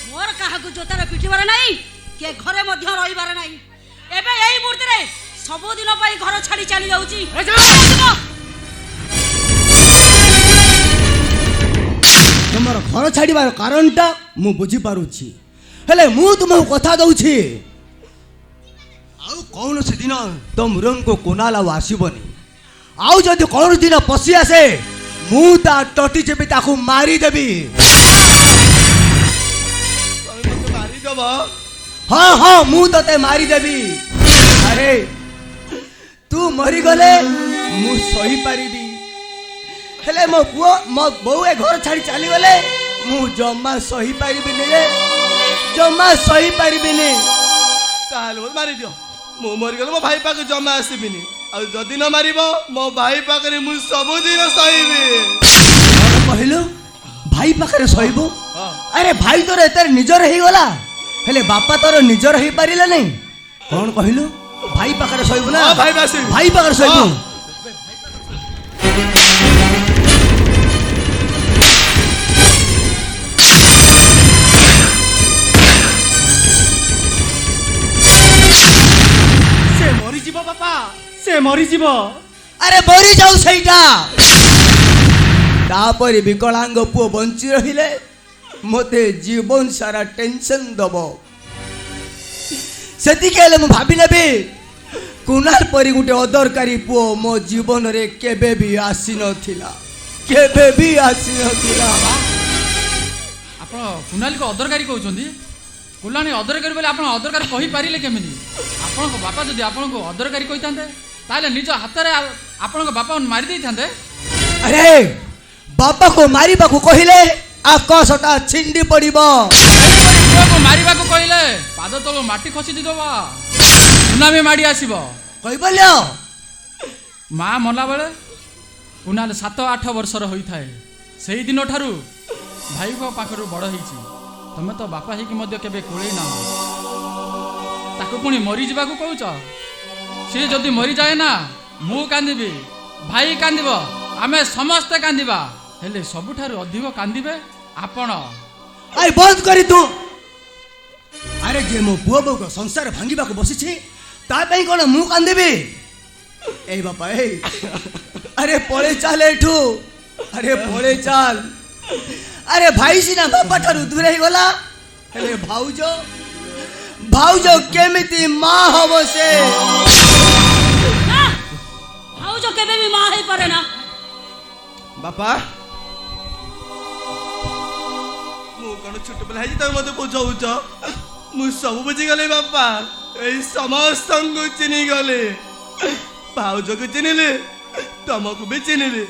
मोर काहाकू जोतार पिटिबार नाही के घरे मध्य रहिबार नाही एबे एई मुहूर्त रे सब दिन पई घर छाडी चली जाउची तुमर घर छाड़बार कारणटा मु बुझी पारुछि हेले मु तुमको कथा दउछि आउ कौन से दिन तुम रूम को कोनाल आसीबनी आउ जदि कौन दिन पसी आसे मु ता टटी जेबी ताकू मारी देबी मारी देब हाँ हाँ मु तते मारी देबी अरे तू मरी गले मु सही पारिबी हेले मो पुओ मो बहू ए घर छाड़ी चली गले मु जम्मा सही पारिबिनी रे जम्मा सही पारिबिनी ताहले मत मारी दियो मु मरि गेल मो भाई पाके जमा आसीबिनी आ जदि न मारिबो मो भाई पाके मु सब दिन सहीबी कहलो भाई पाखे सहीबो अरे भाई तोर एतर निजर हे गला हेले बापा तोर निजर हे पारिला नहीं कौन कहलो भाई पाखे सहीबो ना भाई पाखे सहीबो बापा से मरी जीव अरे मरी जाऊ सहीटा तापरे विकलांग पुओ बंची रहिले मते जीवन सारा टेंशन दबो सेति केले मु भाबी नेबी कुनाल परी गुटे अदरकारी पुओ मो जीवन रे केबे भी आसी नथिला आपण कुनाल को अदरकारी कहउछंदी कुलानी अदरकारी बोले आपण अदरकारी कहि पारिले केमिति आपण को बापा जदि आपण को अदरकारी कहितांते ताले निज हाथ रे आपण को बापा मारी देइतांते अरे बापा को मारिबा को कहिले आकाशटा छिंडी पड़िबो को मारिबा को कहिले पाद तलो माटी खसी दिदबा सुनामी माडी आसीबो कहि बोलियो मां मला बेले कुनाल 7-8 वर्षर होई थाए सेही दिन ठारू भाई को पाखरु बड़ हेची तमे तो बापा ही कि मध्य केबे कोळे ना ताको पुणी मरी जीवा को कहउछ से जदी मरी जाए ना मु कांदिबी भाई कांदिबो आमे समस्त कांदिबा हेले सबुठारु अधिक कांदिबे आपण आई बंद करी तू अरे जे मो पुओ बो को संसार भांगीबा को बसिछि ता पई कोन मु कांदिबी ए बापा ए अरे पळे चाल एठू अरे पळे चाल अरे भाई सीना बापा ठारू दूर ही गला हेले भाउजो भाउजो केमिति मां हबो से भाउजो केबे भी मां हे पारे ना बापा मु कोन छोट पिला हेजी त मते बुझाउछ मु सब बुझी गले बापा ए समस्त को चिनी गले भाउजो को चिनिले तमको भी चिनिले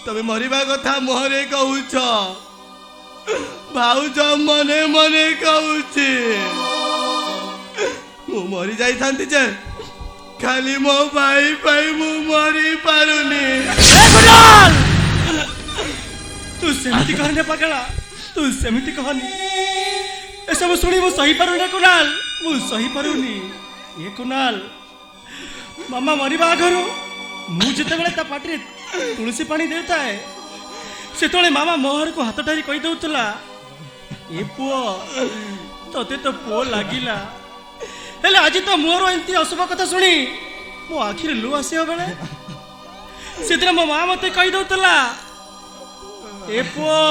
तमे मरिबा कथा मोहरे कहउछ भाउज मने मने कहउछि मु मरी जाई थांती जे खाली मो भाई भाई मु मरी पारुनी ए गुलाल तू सेमिति कहने पगला तू सेमिति कहनी ए सब सुनी मु सही पारुनी कुणाल मु सही पारुनी ए कुणाल मामा मरिबा आगरु मु जते बेले ता पाटरे तुलसी पानी देता है सेतोले मामा मोहर को हाथ ठारी कहि दउतला ए पुओ तते तो पुओ लागिला हेले आज तो मोर एंती अशुभ कथा सुनी मो आखिर लु आसी बेले सेदिन मो मां मते कहि दउतला ए पुओ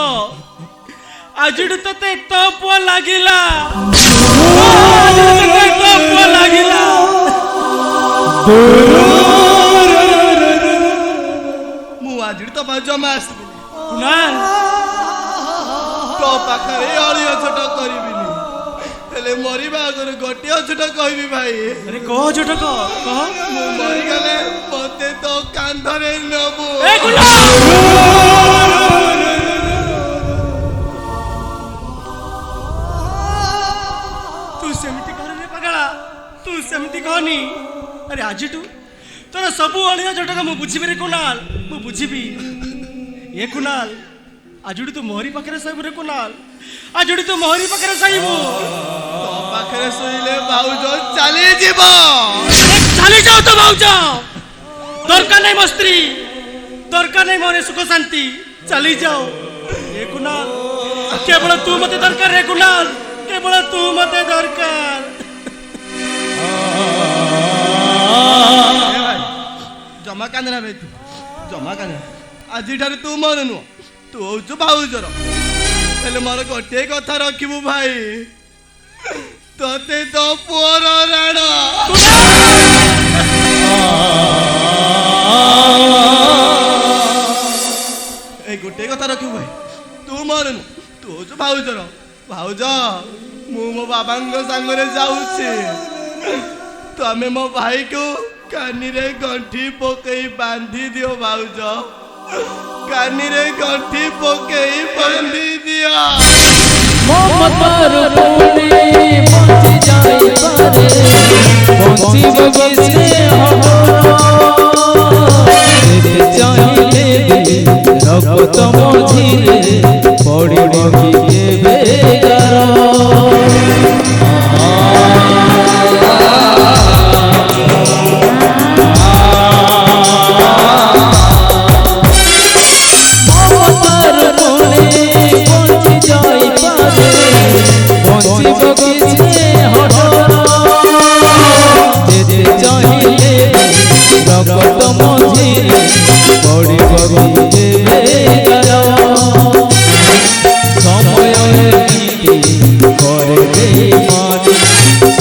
आजुडु तते तो पुओ लागिला तो पुओ लागिला मु आजुडु तो जमा आसी କୁନାଲ ତୋ ପାଖରେ ଅଳିଆ ଛୋଟ କରିବିନି, ହେଲେ ମରିବା ଆଗରୁ ଗୋଟିଏ ଛୋଟ କହିବି ଭାଇ। ଆରେ କହ ଛୋଟ କହ ମୁଁ ମରିଗଲେ ମତେ ତୋ କାନ୍ଧରେ ନବୁ। ତୁ ସେମିତି କହନି ପାଗଳା, ତୁ ସେମିତି କହନି। ଆରେ ଆଜିଠୁ ତୋର ସବୁ ଅଳିଆ ଝଟକା ମୁଁ ବୁଝିବି ରେ କୁନାଲ, ମୁଁ ବୁଝିବି। ଏ କୁନାଲ, ଆଜିଠୁ ତୁ ମୋହରି ପାଖରେ ଶୋଇବୁ ରେ କୁନାଲ, ଆଜିଠୁ ତୁ ମୋହରି ପାଖରେ ଶୋଇବୁ। ତୋ ପାଖରେ ଶୋଇଲେ ଭାଉଜ ଚାଲିଯିବ। ଚାଲିଯାଉ ତ ଭାଉଜ, ଦରକାର ନାହିଁ ମୋ ସ୍ତ୍ରୀ, ଦରକାର ନାହିଁ ମୋର ସୁଖ ଶାନ୍ତି, ଚାଲିଯାଉ। ଏ କୁନାଲ, କେବଳ ତୁ ମତେ ଦରକାର ରେ କୁନାଲ, କେବଳ ତୁ ମତେ ଦରକାର। ଜମା କାନ୍ଦନା ଭାଇ, ତୁ ଜମା କାନ୍ଦନା। ଆଜିଠାରୁ ତୁ ମୋର ନୁହଁ, ତୁ ହଉଛୁ ଭାଉଜର। ହେଲେ ମୋର ଗୋଟିଏ କଥା ରଖିବୁ ଭାଇ, ତତେ ତୋ ପୁଅର ରାଣ। এই ଗୋଟିଏ କଥା ରଖିବୁ ଭାଇ, ତୁ ମୋର ନୁହଁ, ତୁ ହଉଛୁ ଭାଉଜର। ଭାଉଜ, ମୁଁ ମୋ ବାବାଙ୍କ ସାଙ୍ଗରେ ଯାଉଛି, ତମେ ମୋ ଭାଇକୁ କାନିରେ ଗଣ୍ଠି ପକେଇ ବାନ୍ଧି ଦିଅ ଭାଉଜ, କାନିରେ ଗଣ୍ଠି ପକେଇ ବାନ୍ଧି ଦିଅ। ମମତାର ପୁଣି ବଞ୍ଚି ଯାଇପାରେ, ବଞ୍ଚିବ କି ସ୍ନେହ ଯେତେ ଚାହିଁଲେ ବି ରକ୍ତ ମଝିରେ ପଡ଼ିବ କି କେବେ ଗାର। বঞ্চিব কি স্নেহ যেতে চাহিলে রক্ত মঝিরে পড়িব কি সময় এমিতি করে বেইমানি,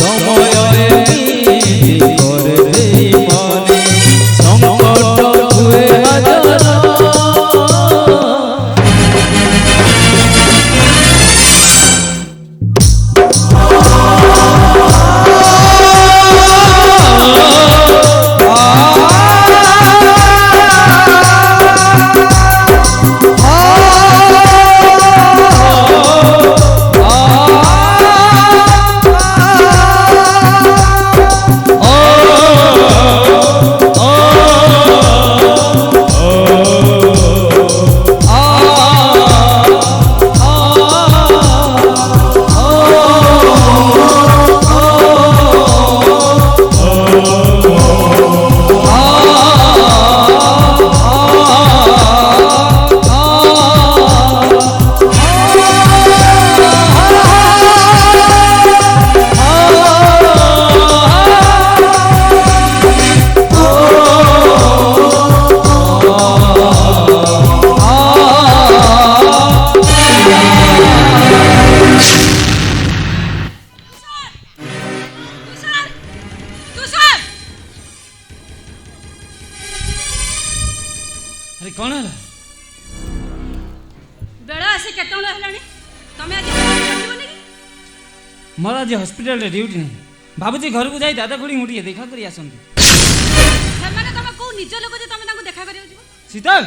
সময় এমিতি করে বেইমানি, সংকট হুয়ে হাজার। ଆରେ କ'ଣ ହେଲା? ବେଳ ଆସି କେତେବେଳେ ହେଲାଣି? ତମେ ଆଜି ଯିବନି କି? ମୋର ଆଜି ହସ୍ପିଟାଲରେ ଡ୍ୟୁଟି ନାହିଁ, ଭାବୁଛି ଘରକୁ ଯାଇ ଦାଦା ଖୁଡ଼ିଙ୍କୁ ଟିକେ ଦେଖା କରି ଆସନ୍ତି। ସେମାନେ ତମେ କୋଉ ନିଜ ଲୋକ ଯେ ତମେ ତାଙ୍କୁ ଦେଖା କରିବାକୁ ଯିବ? ଶୀତଳ,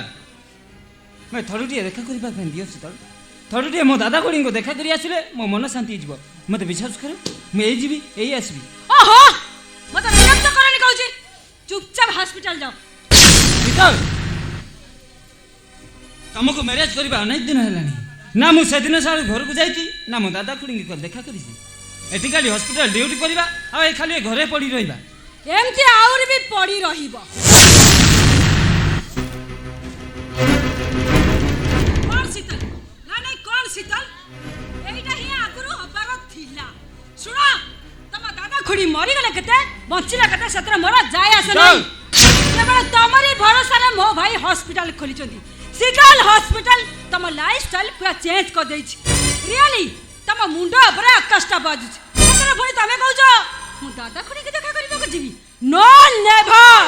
ମୁଁ ଥରୁଟିଏ ଦେଖା କରିବା ପାଇଁ ଦିଅ ଶୀତଳ, ଥରୁଟିଏ ମୋ ଦାଦା ଖୁଡ଼ିଙ୍କୁ ଦେଖା କରି ଆସିଲେ ମୋ ମନ ଶାନ୍ତି ହେଇଯିବ। ମୋତେ ବିଶ୍ୱାସ କର, ମୁଁ ଏଇ ଯିବି, ଏଇ ଆସିବି। ଓହୋ, ମୋତେ ବିରକ୍ତ କରନି କହୁଛି, ଚୁପଚାପ ହସ୍ପିଟାଲ ଯାଅ। ଶୀତଳ, ତମକୁ ମ୍ୟାରେଜ୍ କରିବା ଅନେକ ଦିନ ହେଲାଣି ନା, ମୁଁ ସେଦିନ ସାରା ଘରକୁ ଯାଇଛି ନା ମୋ ଦାଦା ଖୁଡ଼ିଙ୍କୁ ଦେଖା କରିଛି। ଏଠି ଖାଲି ହସ୍ପିଟାଲ ଡ୍ୟୁଟି କରିବା ଆଉ ଏ ଖାଲି ଘରେ ପଡ଼ି ରହିବା, ଏମିତି ଆହୁରି ବି ପଡ଼ି ରହିବ। କଣ ଶୀତଲ? ନା ନାଇଁ କଣ ଶୀତଲ? ଏଇଟା ହିଁ ଆଗରୁ ହବାର ଥିଲା। ଶୁଣ, ତମ ଦାଦା ଖୁଡ଼ି ମରିଗଲେ କେତେ, ବଞ୍ଚିଲା କେତେ, ସେଥିରେ ମୋର ଯାଏ ଆସେ ନାହିଁ। କେବଳ ତମରି ଭରସାରେ ମୋ ଭାଇ ହସ୍ପିଟାଲ ଖୋଲିଛନ୍ତି। ଶୀତଲ ହସ୍ପିଟାଲ ତମ ଲାଇଫଷ୍ଟାଇଲ ପୁରା ଚେଞ୍ଜ କରିଦେଇଛି। ରିଅଲି ତମ ମୁଣ୍ଡ ଉପରେ ଆକାଶଟା ବାଜୁଛି। ସେଥିରେ ପୁଣି ତମେ କହୁଛ ମୁଁ ଦାଦା ଖୁଡ଼ିକି ଦେଖା କରିବାକୁ ଯିବି। नो नेभर,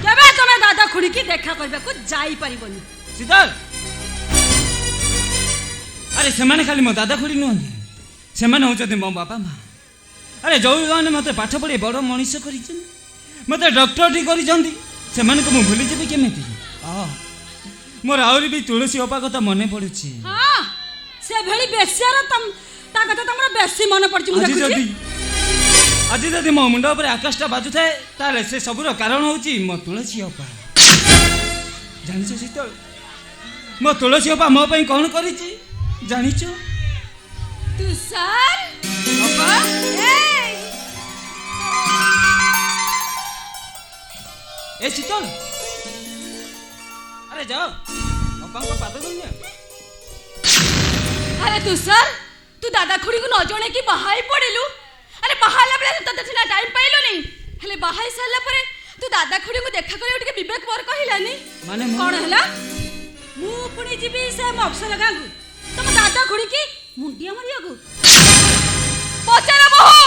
କେବେ ତମେ ଦାଦା ଖୁଡ଼ିକି ଦେଖା କରିବାକୁ ଯାଇପାରିବନି। ଶୀତଲ ଆରେ ସେମାନେ ଖାଲି ମୋ ଦାଦା ଖୁଡ଼ି ନୁହନ୍ତି, ସେମାନେ ହେଉଛନ୍ତି ମୋ ବାପା ମା। ଆରେ ଯେଉଁମାନେ ମୋତେ ପାଠ ପଢ଼ି ବଡ଼ ମଣିଷ କରିଛନ୍ତି, ମୋତେ ଡକ୍ଟରଟି କରିଛନ୍ତି, ସେମାନଙ୍କୁ ମୁଁ ଭୁଲିଯିବି କେମିତି? ମୋର ଆହୁରି ବି ତୁଳସୀ ଅପା କଥା ମନେ ପଡ଼ୁଛି। ହଁ ସେଭଳି ବେଶ୍ୟାର ତା କଥା ତମର ବେଶୀ ମନେ ପଡୁଛି। ଆଜି ଯଦି ମୋ ମୁଣ୍ଡ ଉପରେ ଆକାଶଟା ବାଜୁଥାଏ ତାହେଲେ ସେ ସବୁର କାରଣ ହେଉଛି ମୋ ତୁଳସୀ ଅପା। ଜାଣିଛ ଶୀତଳ, ମୋ ତୁଳସୀ ଅପା ମୋ ପାଇଁ କ'ଣ କରିଛି ଜାଣିଛ? ତୁଷାର ଅପା ଏ ଶୀତଳ, ଆରେ ଯାଅ ଅପାଙ୍କ ପାଦ ଧରିନିଅ। ଆରେ ତୁଷାର, ତୁ ଦାଦା ଖୁଡିକୁ ନ ଜଣେଇକି ବାହା ହେଇ ପଡ଼ିଲୁ। ଆରେ ବାହା ହେଲା ବେଳେ ତତେ ସିନା ଟାଇମ୍ ପାଇଲୁନି, ହେଲେ ବାହା ହେଇ ସାରିଲା ପରେ ତୁ ଦାଦା ଖୁଡିଙ୍କୁ ଦେଖା କରିବାକୁ ଟିକେ ବିବେକ ମୋର କହିଲାନି। ମାନେ କ'ଣ ହେଲା? ମୁଁ ପୁଣି ଯିବି ସେ ମଫସଲ ଗାଁକୁ ତମ ଦାଦା ଖୁଡିକି ମୁଣ୍ଡିଆ ମାରିବାକୁ। ପଚାର ବୋହୁ,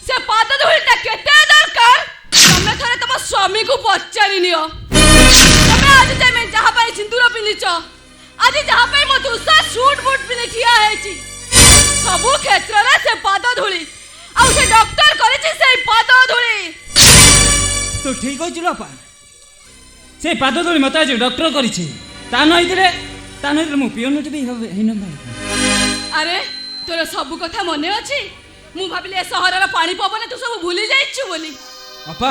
ସେ ପାଦ ଧୂଳିଟା କେତେ ଦରକାର ତମେ ଥରେ ତମ ସ୍ୱାମୀକୁ ପଚାରି ନିଅ। ତମେ ଆଜି ଯାଇ ଯାହା ପାଇଁ ସିନ୍ଦୁର ପିନ୍ଧିଛ, ଆଜି ଯାହା ପାଇଁ ମୋ ତୁଷାର ସୁଟ୍ ବୁଟ୍ ପିନ୍ଧି ଠିଆ ହେଇଛି, ସବୁ କ୍ଷେତ୍ରରେ ସେ ପାଦ ଧୂଳି, ଆଉ ସେ ଡକ୍ଟର କରିଛି ସେଇ ପାଦ ଧୂଳି। ତୁ ଠିକ କହିଛୁ ଅପା, ସେ ପାଦ ଧୂଳି ମୋତେ ଆଜି ଡକ୍ଟର କରିଛି। ତା ନହେଲେ ମୁଁ ପିଅନଟି ବି ହେଇନଥାନ୍ତି। ଆରେ ତୋର ସବୁ କଥା ମନେ ଅଛି? ମୁଁ ଭାବିଲି ଏ ସହରର ପାଣି ପବନ ତୁ ସବୁ ଭୁଲି ଯାଇଛୁ ବୋଲି। ଅପା,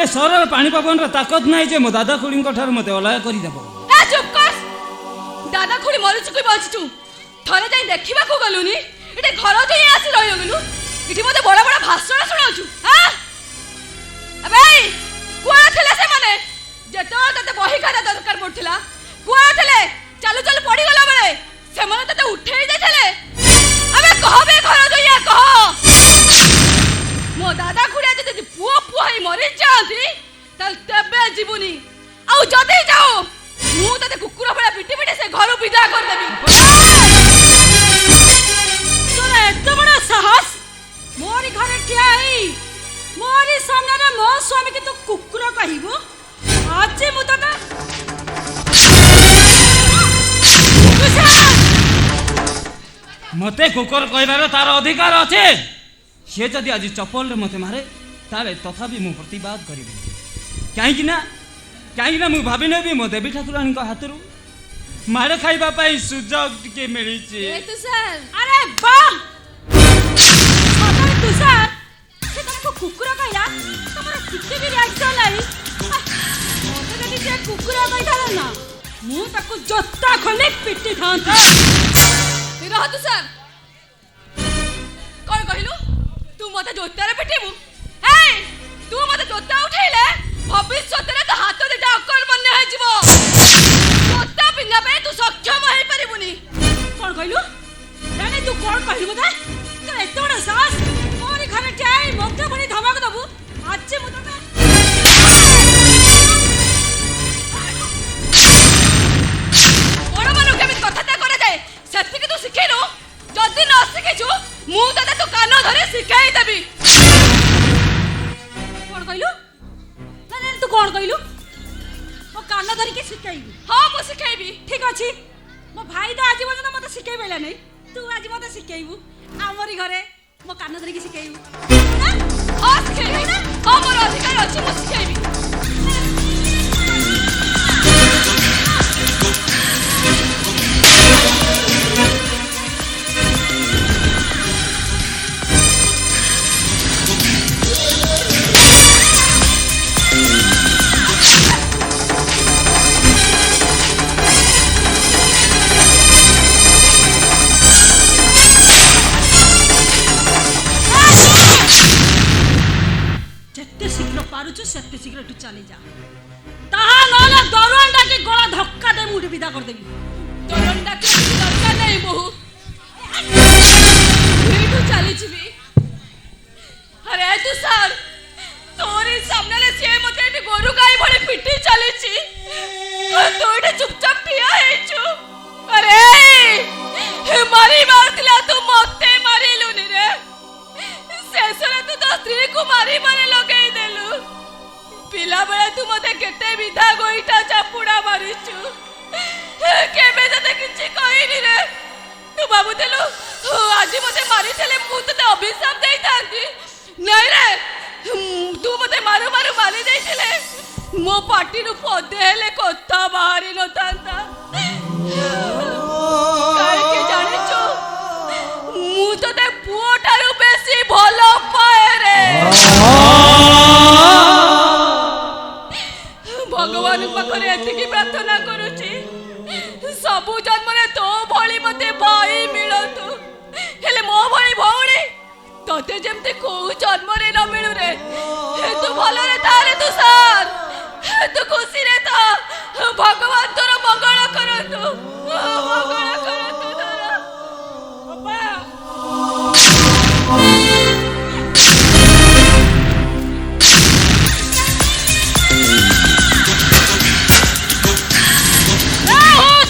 ଏ ସହରର ପାଣି ପବନର ତାକତ ନାହିଁ ଯେ ମୋ ଦାଦା ଖୁଡିଙ୍କ ଠାରୁ ମୋତେ ଅଲଗା କରିଦେବ। ଚୁପ୍ କର। ଦାଦା ଖୁଡି ମରିଛୁ କି ବସିଛୁ ଥରେ ଯାଇ ଦେଖିବାକୁ ଗଲୁନି? ଏଠି ଘର ଦେଇ ଆସି ରହିଗଲୁ, ଏଠି ମତେ ବଡ ବଡ ଭାଷଣ ଶୁଣାଉଛୁ। ଭାଇ କୁଆଡେ ଥିଲେ ସେମାନେ ଯେତେବେଳେ ତତେ ବହି ଖାତା ଦରକାର ପଡୁଥିଲା? କୁଆଡେ ଥିଲେ? ଚାଲୁ ଚାଲୁ ପଡିଗଲା ବେଳେ ସେମାନେ ତତେ ଉଠେଇ ଦେଇଥିଲେ? ଆମେ କହବେ ଘର ଦଇଆ କହ। ମୋ ଦାଦା ଖୁଡି ଯଦି ପୁଅ ହେଇ ମରି ଯାଆନ୍ତି ତାହେଲେ ତେବେ ଯିବୁନି, ଆଉ ଯଦି ଯାଉ ମୁଁ ତତେ କୁକୁର ଭଳିଆ ପିଟି ପିଟି ସେ ଘରୁ ବିଦା କରିଦେବି। ତୋର ଏତେ ବଡ ସାହସ ମୋରି ଘରେ ଠିଆ ହେଇ ମୋରି ସାମ୍ନାରେ ମୋ ସ୍ୱାମୀକି ତୁ କୁକୁର କହିବୁ? ଆଜି ମୁଁ ତତେ ମତେ କୁକୁର କହିବାର ତାର ଅଧିକାର ଅଛି। ସେ ଯଦି ଆଜି ଚପଲରେ ମତେ ମାରେ ତାହେଲେ ତଥାପି ମୁଁ ପ୍ରତିବାଦ କରିବି। କାହିଁକି ନା ମୁଁ ଭାବି ନେବି ମୋ ଦେବୀ ଠାକୁରାଣୀଙ୍କ ହାତରୁ ମାଡ଼ ଖାଇବା ପାଇଁ ସୁଯୋଗ ଟିକେ ମିଳିଛି। ଆରେ ବାଃ, ତୁଷାର ସେ ତମକୁ କୁକୁର କହିଲା, ତମର ଟିକେ ବି ରିଆକ୍ସନ ନାହିଁ। ମତେ ଯଦି ସେ କୁକୁର କହିଥାନ୍ତା ନା, ମୁଁ ତାକୁ ଜୋତା ଖଣ୍ଡେ ପିଟିଥାନ୍ତି। ରହ ତୁଷାର, କ'ଣ କହିଲୁ? ତୁ ମତେ ଜୋତାରେ ପିଟିବୁ? ତୁ ମତେ ଜୋତା ଉଠେଇଲେ ଭବିଷ୍ୟତରେ ତୋ ହାତ ଦିଟା ଅକର୍ମଣ୍ୟ ହେଇଯିବ। ଜୋତା ପିନ୍ଧିବା ପାଇଁ ତୁ ସକ୍ଷମ ହେଇପାରିବୁନି। କ'ଣ କହିଲୁ? ଜାଣି ତୁ କ'ଣ କହିଲୁ ମତେ? ତୋର ଏତେ ବଡ଼ ସାହସ ମୋରି ଘରେ ଠିଆ ହେଇ ମତେ ପୁଣି ଧମକ ଦବୁ? ଆଜି ମୁଁ ତତେ ବଡ଼ମାନଙ୍କୁ କେମିତି କଥାବାର୍ତ୍ତା କରାଯାଏ ସେତିକି ତୁ ଶିଖେଇନୁ। ଯଦି ନ ଶିଖେଇଛୁ ମୁଁ ତତେ ତୁ କାନ ଧରି ଶିଖେଇ ଦେବି। କ'ଣ କହିଲୁ? ତୁ କ'ଣ କହିଲୁ? ମୋ କାନ ଧରିକି ଶିଖେଇବି? ହଁ ମୁଁ ଶିଖେଇବି। ଠିକ୍ ଅଛି, ମୋ ଭାଇ ତ ଆଜି ପର୍ଯ୍ୟନ୍ତ ମତେ ଶିଖେଇ ପାରିଲା ନାହିଁ, ତୁ ଆଜି ମତେ ଶିଖେଇବୁ। ଆମରି ଘରେ ମୋ କାନ ଧରିକି ଶିଖେଇବୁ? ହଁ ଶିଖେଇବି, ହଁ ମୋର ଅଧିକାର ଅଛି, ମୁଁ ଶିଖେଇବି। ସେତେ ଶୀଘ୍ର ଏଠୁ ଚାଲିଯା, ତାହା ନହେଲେ ଦରୱାନ ଡାକି ଗଳା ଧକ୍କା ଦେଇ ମୁଁ ବିଦା କରିଦେବି। ଦରୱାନ ଡାକି ଦରକାର ନାହିଁ ବୋହୁ, ଏଇଠୁ ଚାଲିଯିବି। ଆରେ ତୁଷାର, ତୋରି ସାମ୍ନାରେ ସିଏ ମତେ ଏଠି ଗୋରୁ ଗାଈ ଭଳି ପିଟି ଚାଲିଛି, ତୁ ଏଠି ଚୁପଚାପ ଠିଆ ହେଇଛୁ। ଆରେ ମାରିବାର ଥିଲା ତୁ ମତେ ମାରିଲୁନି ରେ। ଶେଷରେ ତୁ ତୋ ସ୍ତ୍ରୀକୁ ମାରି ଲଗେଇ ଦେଲୁ। ପିଲାବେଳେ ତୁ ମତେ କେତେ ବିଧା ଗୋଇଠା ଚାପୁଡା ମାରିଛୁ, କେବେ ତତେ କିଛି କହିନି ରେ। ତୁ ଭାବୁଥିଲୁ ଆଜି ମତେ ମାରିଥିଲେ ମୁଁ ତତେ ଅଭିଶାପ ଦେଇଥାନ୍ତି? ନାଇଁ ରେ, ତୁ ମତେ ମାରୁ ମାରୁ ମାରି ଦେଇଥିଲେ ମୋ ପାଟିରୁ ପଦେ ହେଲେ କଥା ବାହାରି ନଥାନ୍ତା। କାହିଁକି ଜାଣିଛୁ, ମୁଁ ତତେ ପୁଅ ଠାରୁ ବେଶୀ ଭଲ ପାଏ ରେ। ଭଗବାନ ପାଖରେ ଏତିକି ପ୍ରାର୍ଥନା କରୁଛି, ସବୁ ଜନ୍ମରେ ତୋ ଭଳି ମତେ ଭାଇ ମିଳନ୍ତୁ, ହେଲେ ମୋ ଭଳି ଭଉଣୀ ତତେ ଯେମିତି କୋଉ ଜନ୍ମରେ ନ ମିଳୁ ରେ। ତୁ ଭଲରେ ଥାରେ ତୁଷାର, ତୁ ଖୁସିରେ ଥା, ଭଗବାନ ତୋର ମଙ୍ଗଳ କରନ୍ତୁ, ମଙ୍ଗଳ କରନ୍ତୁ ତୋର।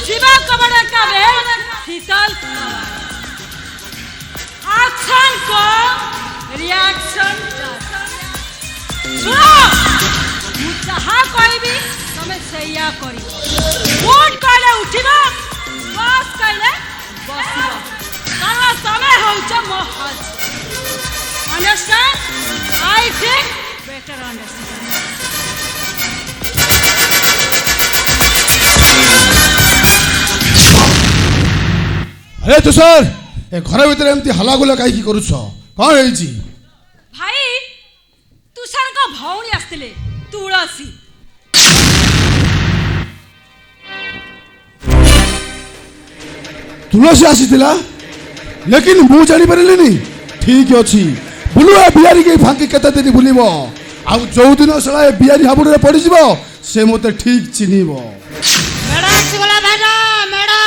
शिवा कबड्डी का बेल शीतल एक्शन को रिएक्शन सुनो मु जहा कहबी तमे सैया करी उठ कहले उठिबा बस कहले बसिबा तारा समय होउछ मो हज understand I think better understand अरे तुषार ए घर भीतर एमती हलागुला कहीं करुछ कौन है भाई तुषार को भौणी आस्तिले तुलसी तुलसी आसीथिला लेकिन मु जानी परिलिनी ठीक अछि बुलुआ बिहारी के फांकी केते दिन बुलिबो आ जो दिन सला बिहारी हाबुरे पड़ी जिवो से मते ठीक चिन्हिबो मेडा आसीगला भाइना मेडा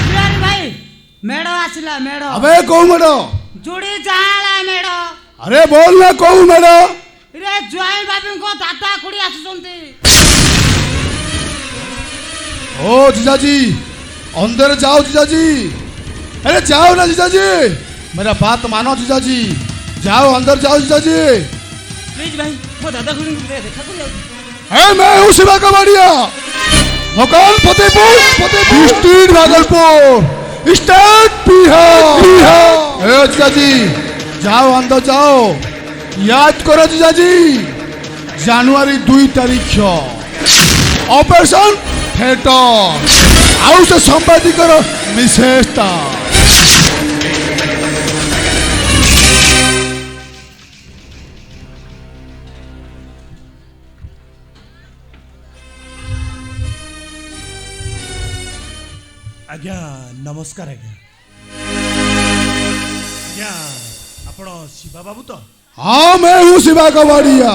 बिहारी भाई मेडा आसिला मेडा अबे को मेडो जुड़ी जाला मेडा अरे बोल ना को मेडो रे जय बाबू को दादा खुड़ी आसुचंती ओ जीजाजी अंदर जाओ जीजाजी अरे जाओ ना जीजाजी मेरा बात मानो जीजाजी जाओ अंदर जाओ जीजाजी प्लीज भाई वो दादा खुड़ी को देखा कर ए मैं हूँ शिवा कबाड़िया मकान फतेहपुर डिस्ट्रिक्ट भागलपुर स्टेट बिहार ए जीजाजी जाओ अंदर जाओ याद करो जीजाजी जनवरी 2 तारीख ऑपरेशन थिएटर आउ से संवादिकर विशेषता आज्ञा नमस्कार आज्ञा आज्ञा आपण शिवा बाबू तो हाँ मैं हूँ शिवा कबाड़िया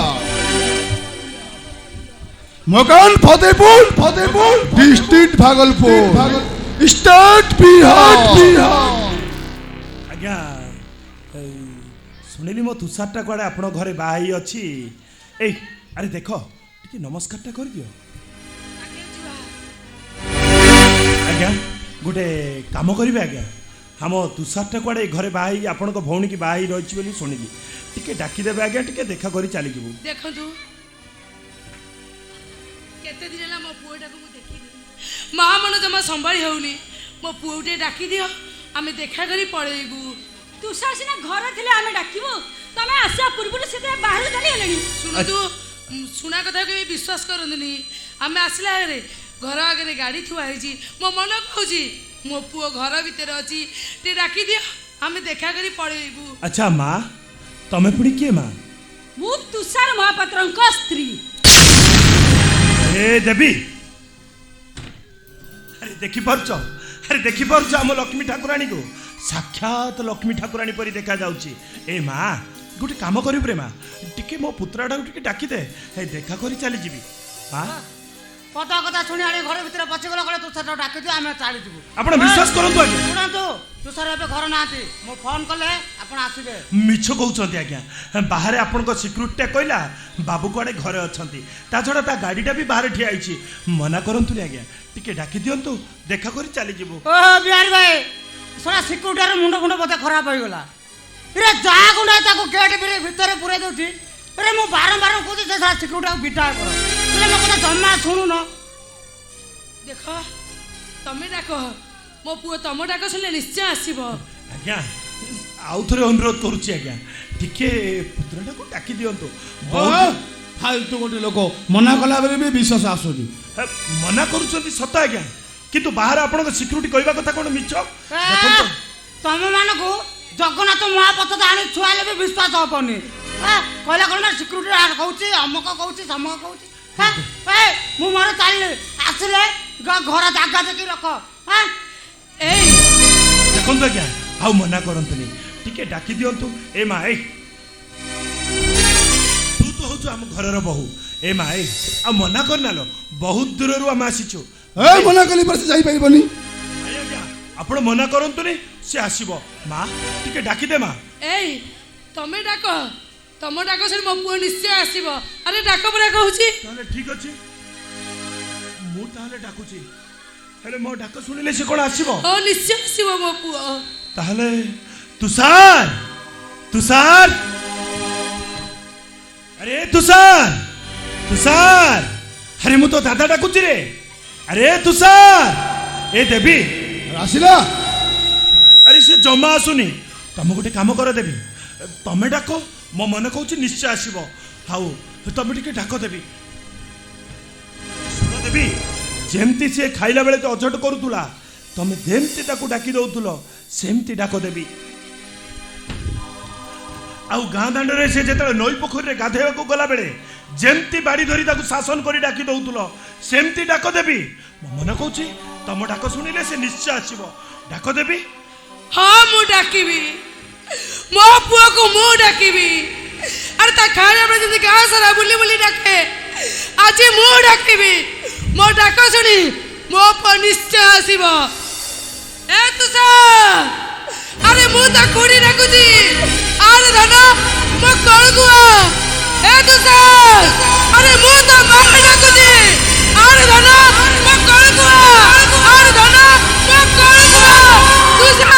मकान फतेहपुर डिस्ट्रिक्ट भागलपुर स्टेट बिहार आज्ञा शुणिली मो तुषारटा कुआड़े आपण घरे बाही अच्छी ए अरे देख टिके नमस्कारटा कर दियो आज्ञा गोटे काम करिवे आज्ञा हम तुषारटा कुआड़े घरे बाही आपण को भौणी की बाही रही बोली शुणिली टिके डाकी देबे आज्ञा टिके देखा करी चली जीवु देखंतु केते दिन ला मो पुओटा को देखि मां मन जमा संभाळी होउनी मो पुओटे डाकी दियो आमे देखा करी पळेबू तुषार सिना घर थिले आमे डाकिबो तमे आसा पूर्वरु सिते बाहर चली गेलनी सुनतु सुना कथा के विश्वास करंदनी आमे आसला रे घर आगे गाड़ी थुआ है मो मन कहूँ मो पुओ घर भीतर अच्छी टे डाकी दियो आमे देखा करी पळेबू अच्छा माँ तमे पुणी किए माँ मु तुषार महापात्रंक स्त्री ए देवी अरे देखी पारुछ आम लक्ष्मी ठाकुराणी को साक्षात लक्ष्मी ठाकुराणी परी देखा जाउची ए माँ गोटे काम करू रे माँ टिके मो पुत्राटा टिके डाकी दे ए देखा करी चली जीवी हाँ पता कथा सुनी आले घर भीतर पछि गला कले तुषार डाकी दियो आमे चाली जीवु आपण विश्वास करंतु आज्ञा सुनंतु तुषार एबे घर नाती मो फोन कले आपण आसीबे मिछ कहउछंती आज्ञा बाहर आपण को सिक्युरिटी कहला बाबू कोडे घरे अछंती ता छडा ता गाडीटा भी बाहर ठिया आइछि मना करंतु आज्ञा टिके डाकी दियंतु देखा करी चली जीवु ओ बिहारी भाई सोना सिक्युरिटी रो मुंडो मुंडो बते खराब होई गला रे ଯାହା ଗୁଣ୍ଡା ତାକୁ ଗେଟ୍ ଭିତରେ ପୁରେଇ ଦେଉଛି ରେ ମୁଁ ବାରମ୍ବାର କହୁଛି ସେ ସାରା ସିକ୍ୟୁରିଟିକୁ ବିଟା କର ହେଲେ ମୋ କଥା ଜମା ଶୁଣୁନ ଦେଖ ତମେ ଡାକ ମୋ ପୁଅ ତମ ଡାକ ଶୁଣିଲେ ନିଶ୍ଚୟ ଆସିବ। ଆଜ୍ଞା ଆଉ ଥରେ ଅନୁରୋଧ କରୁଛି ଆଜ୍ଞା ଟିକେ ପୁତୁରାଟାକୁ ଡାକି ଦିଅନ୍ତୁ। ଫାଲତୁ ଗୋଟେ ଲୋକ ମନା କଲା ବେଳେ ବି ବିଶ୍ୱାସ ଆସୁନି। ମନା କରୁଛନ୍ତି ସତ ଆଜ୍ଞା କିନ୍ତୁ ବାହାରେ ଆପଣଙ୍କ ସିକ୍ୟୁରିଟି କହିବା କଥା କ'ଣ ମିଛ? ତମ ମାନଙ୍କୁ ଜଗନ୍ନାଥ ମହାପଥ ଆଣି ଛୁଆଲେ ବି ବିଶ୍ୱାସ ହବନି। କହିଲା କ'ଣ ନା ସିକ୍ୟୁରିଟି କହୁଛି ଅମକ କହୁଛି ସମକ କହୁଛି। ମୁଁ ମୋର ଚାଲିଲି ଆସିଲେ ଘର ଜାଗା ଦେଖି ରଖ। ଏଇ ଦେଖନ୍ତୁ ଆଜ୍ଞା ଆଉ ମନା କରନ୍ତୁନି ଟିକେ ଡାକି ଦିଅନ୍ତୁ। ଏ ମା ଏଇ ତୁ ତ ହଉଛୁ ଆମ ଘରର ବୋହୂ। ଏ ମା ଏଇ ଆଉ ମନା କରିନାଲ ବହୁତ ଦୂରରୁ ଆମେ ଆସିଛୁ। ମନା କଲି ପରେ ସେ ଯାଇପାରିବନି। ଆଜ୍ଞା ଆପଣ ମନା କରନ୍ତୁନି ସେ ଆସିବ। ମା ଟିକେ ଡାକିଦେ ମା। ଏଇ ତମେ ଡାକ ତମ ଡାକ ଶୁଣି ମୋ ପୁଅ ନିଶ୍ଚୟ ଆସିବ। ଆରେ ଡାକ ପରା କହୁଛି। ତାହେଲେ ଠିକ ଅଛି ମୁଁ ତାହେଲେ ଡାକୁଛି ହେଲେ ମୋ ଡାକ ଶୁଣିଲେ ସେ କ'ଣ ଆସିବ? ହଁ ନିଶ୍ଚୟ ଆସିବ ମୋ ପୁଅ। ତାହେଲେ ତୁଷାର ତୁଷାର ଆରେ ତୁଷାର ତୁଷାର ଆରେ ମୁଁ ତ ଦାଦା ଡାକୁଛି ରେ। ଆରେ ତୁଷାର ଏ ଦେବୀ ଆସିଲା। ଆରେ ସେ ଜମା ଆସୁନି। ତମେ ଗୋଟେ କାମ କର ଦେବୀ ତମେ ଡାକ ମୋ ମନେ କହୁଛି ନିଶ୍ଚୟ ଆସିବ। ଆଉ ତମେ ଟିକେ ଡାକ ଦେବୀ। ଶୁଣ ଦେବୀ ଯେମିତି ସେ ଖାଇଲା ବେଳେ ତ ଅଝଟ କରୁଥିଲା ତମେ ଯେମିତି ତାକୁ ଡାକି ଦଉଥିଲ ସେମିତି ଡାକ ଦେବୀ। ଆଉ ଗାଁ ଦାଣ୍ଡରେ ସେ ଯେତେବେଳେ ନଈ ପୋଖରୀରେ ଗାଧୋଇବାକୁ ଗଲାବେଳେ ଯେମିତି ବାଡ଼ି ଧରି ତାକୁ ଶାସନ କରି ଡାକି ଦଉଥିଲ ସେମିତି ଡାକ ଦେବୀ। ମୋ ମନେ କହୁଛି ତମ ଡାକ ଶୁଣିଲେ ସେ ନିଶ୍ଚୟ ଆସିବ। ଡାକ ଦେବୀ। ହଁ ମୁଁ ଡାକିବି ମୋ ପୁଅକୁ ମୁଁ ଡାକିବି। ଆରେ ତା ଖାଇବା ବେଳେ ଯେମିତି ଗାଁ ସାରା ବୁଲି ବୁଲି ଡାକେ ଆଜି ମୁଁ ଡାକିବି। ମୋ ଡାକ ଶୁଣି ମୋ ପୁଅ ନିଶ୍ଚୟ ଆସିବ। ଏ ତୁଷାର ଆରେ ମୁଁ ତା ଖୁଡ଼ି ଡାକୁଛି। ଆରେ ଧନ ମୋ କଳକୁ ଏ ତୁଷାର ଆରେ ମୁଁ ତା ମା ଡାକୁଛି। ଆରେ ଧନ ମୋ କଳକୁ ଆରେ ଧନ ମୋ କଳକୁ ତୁଷାର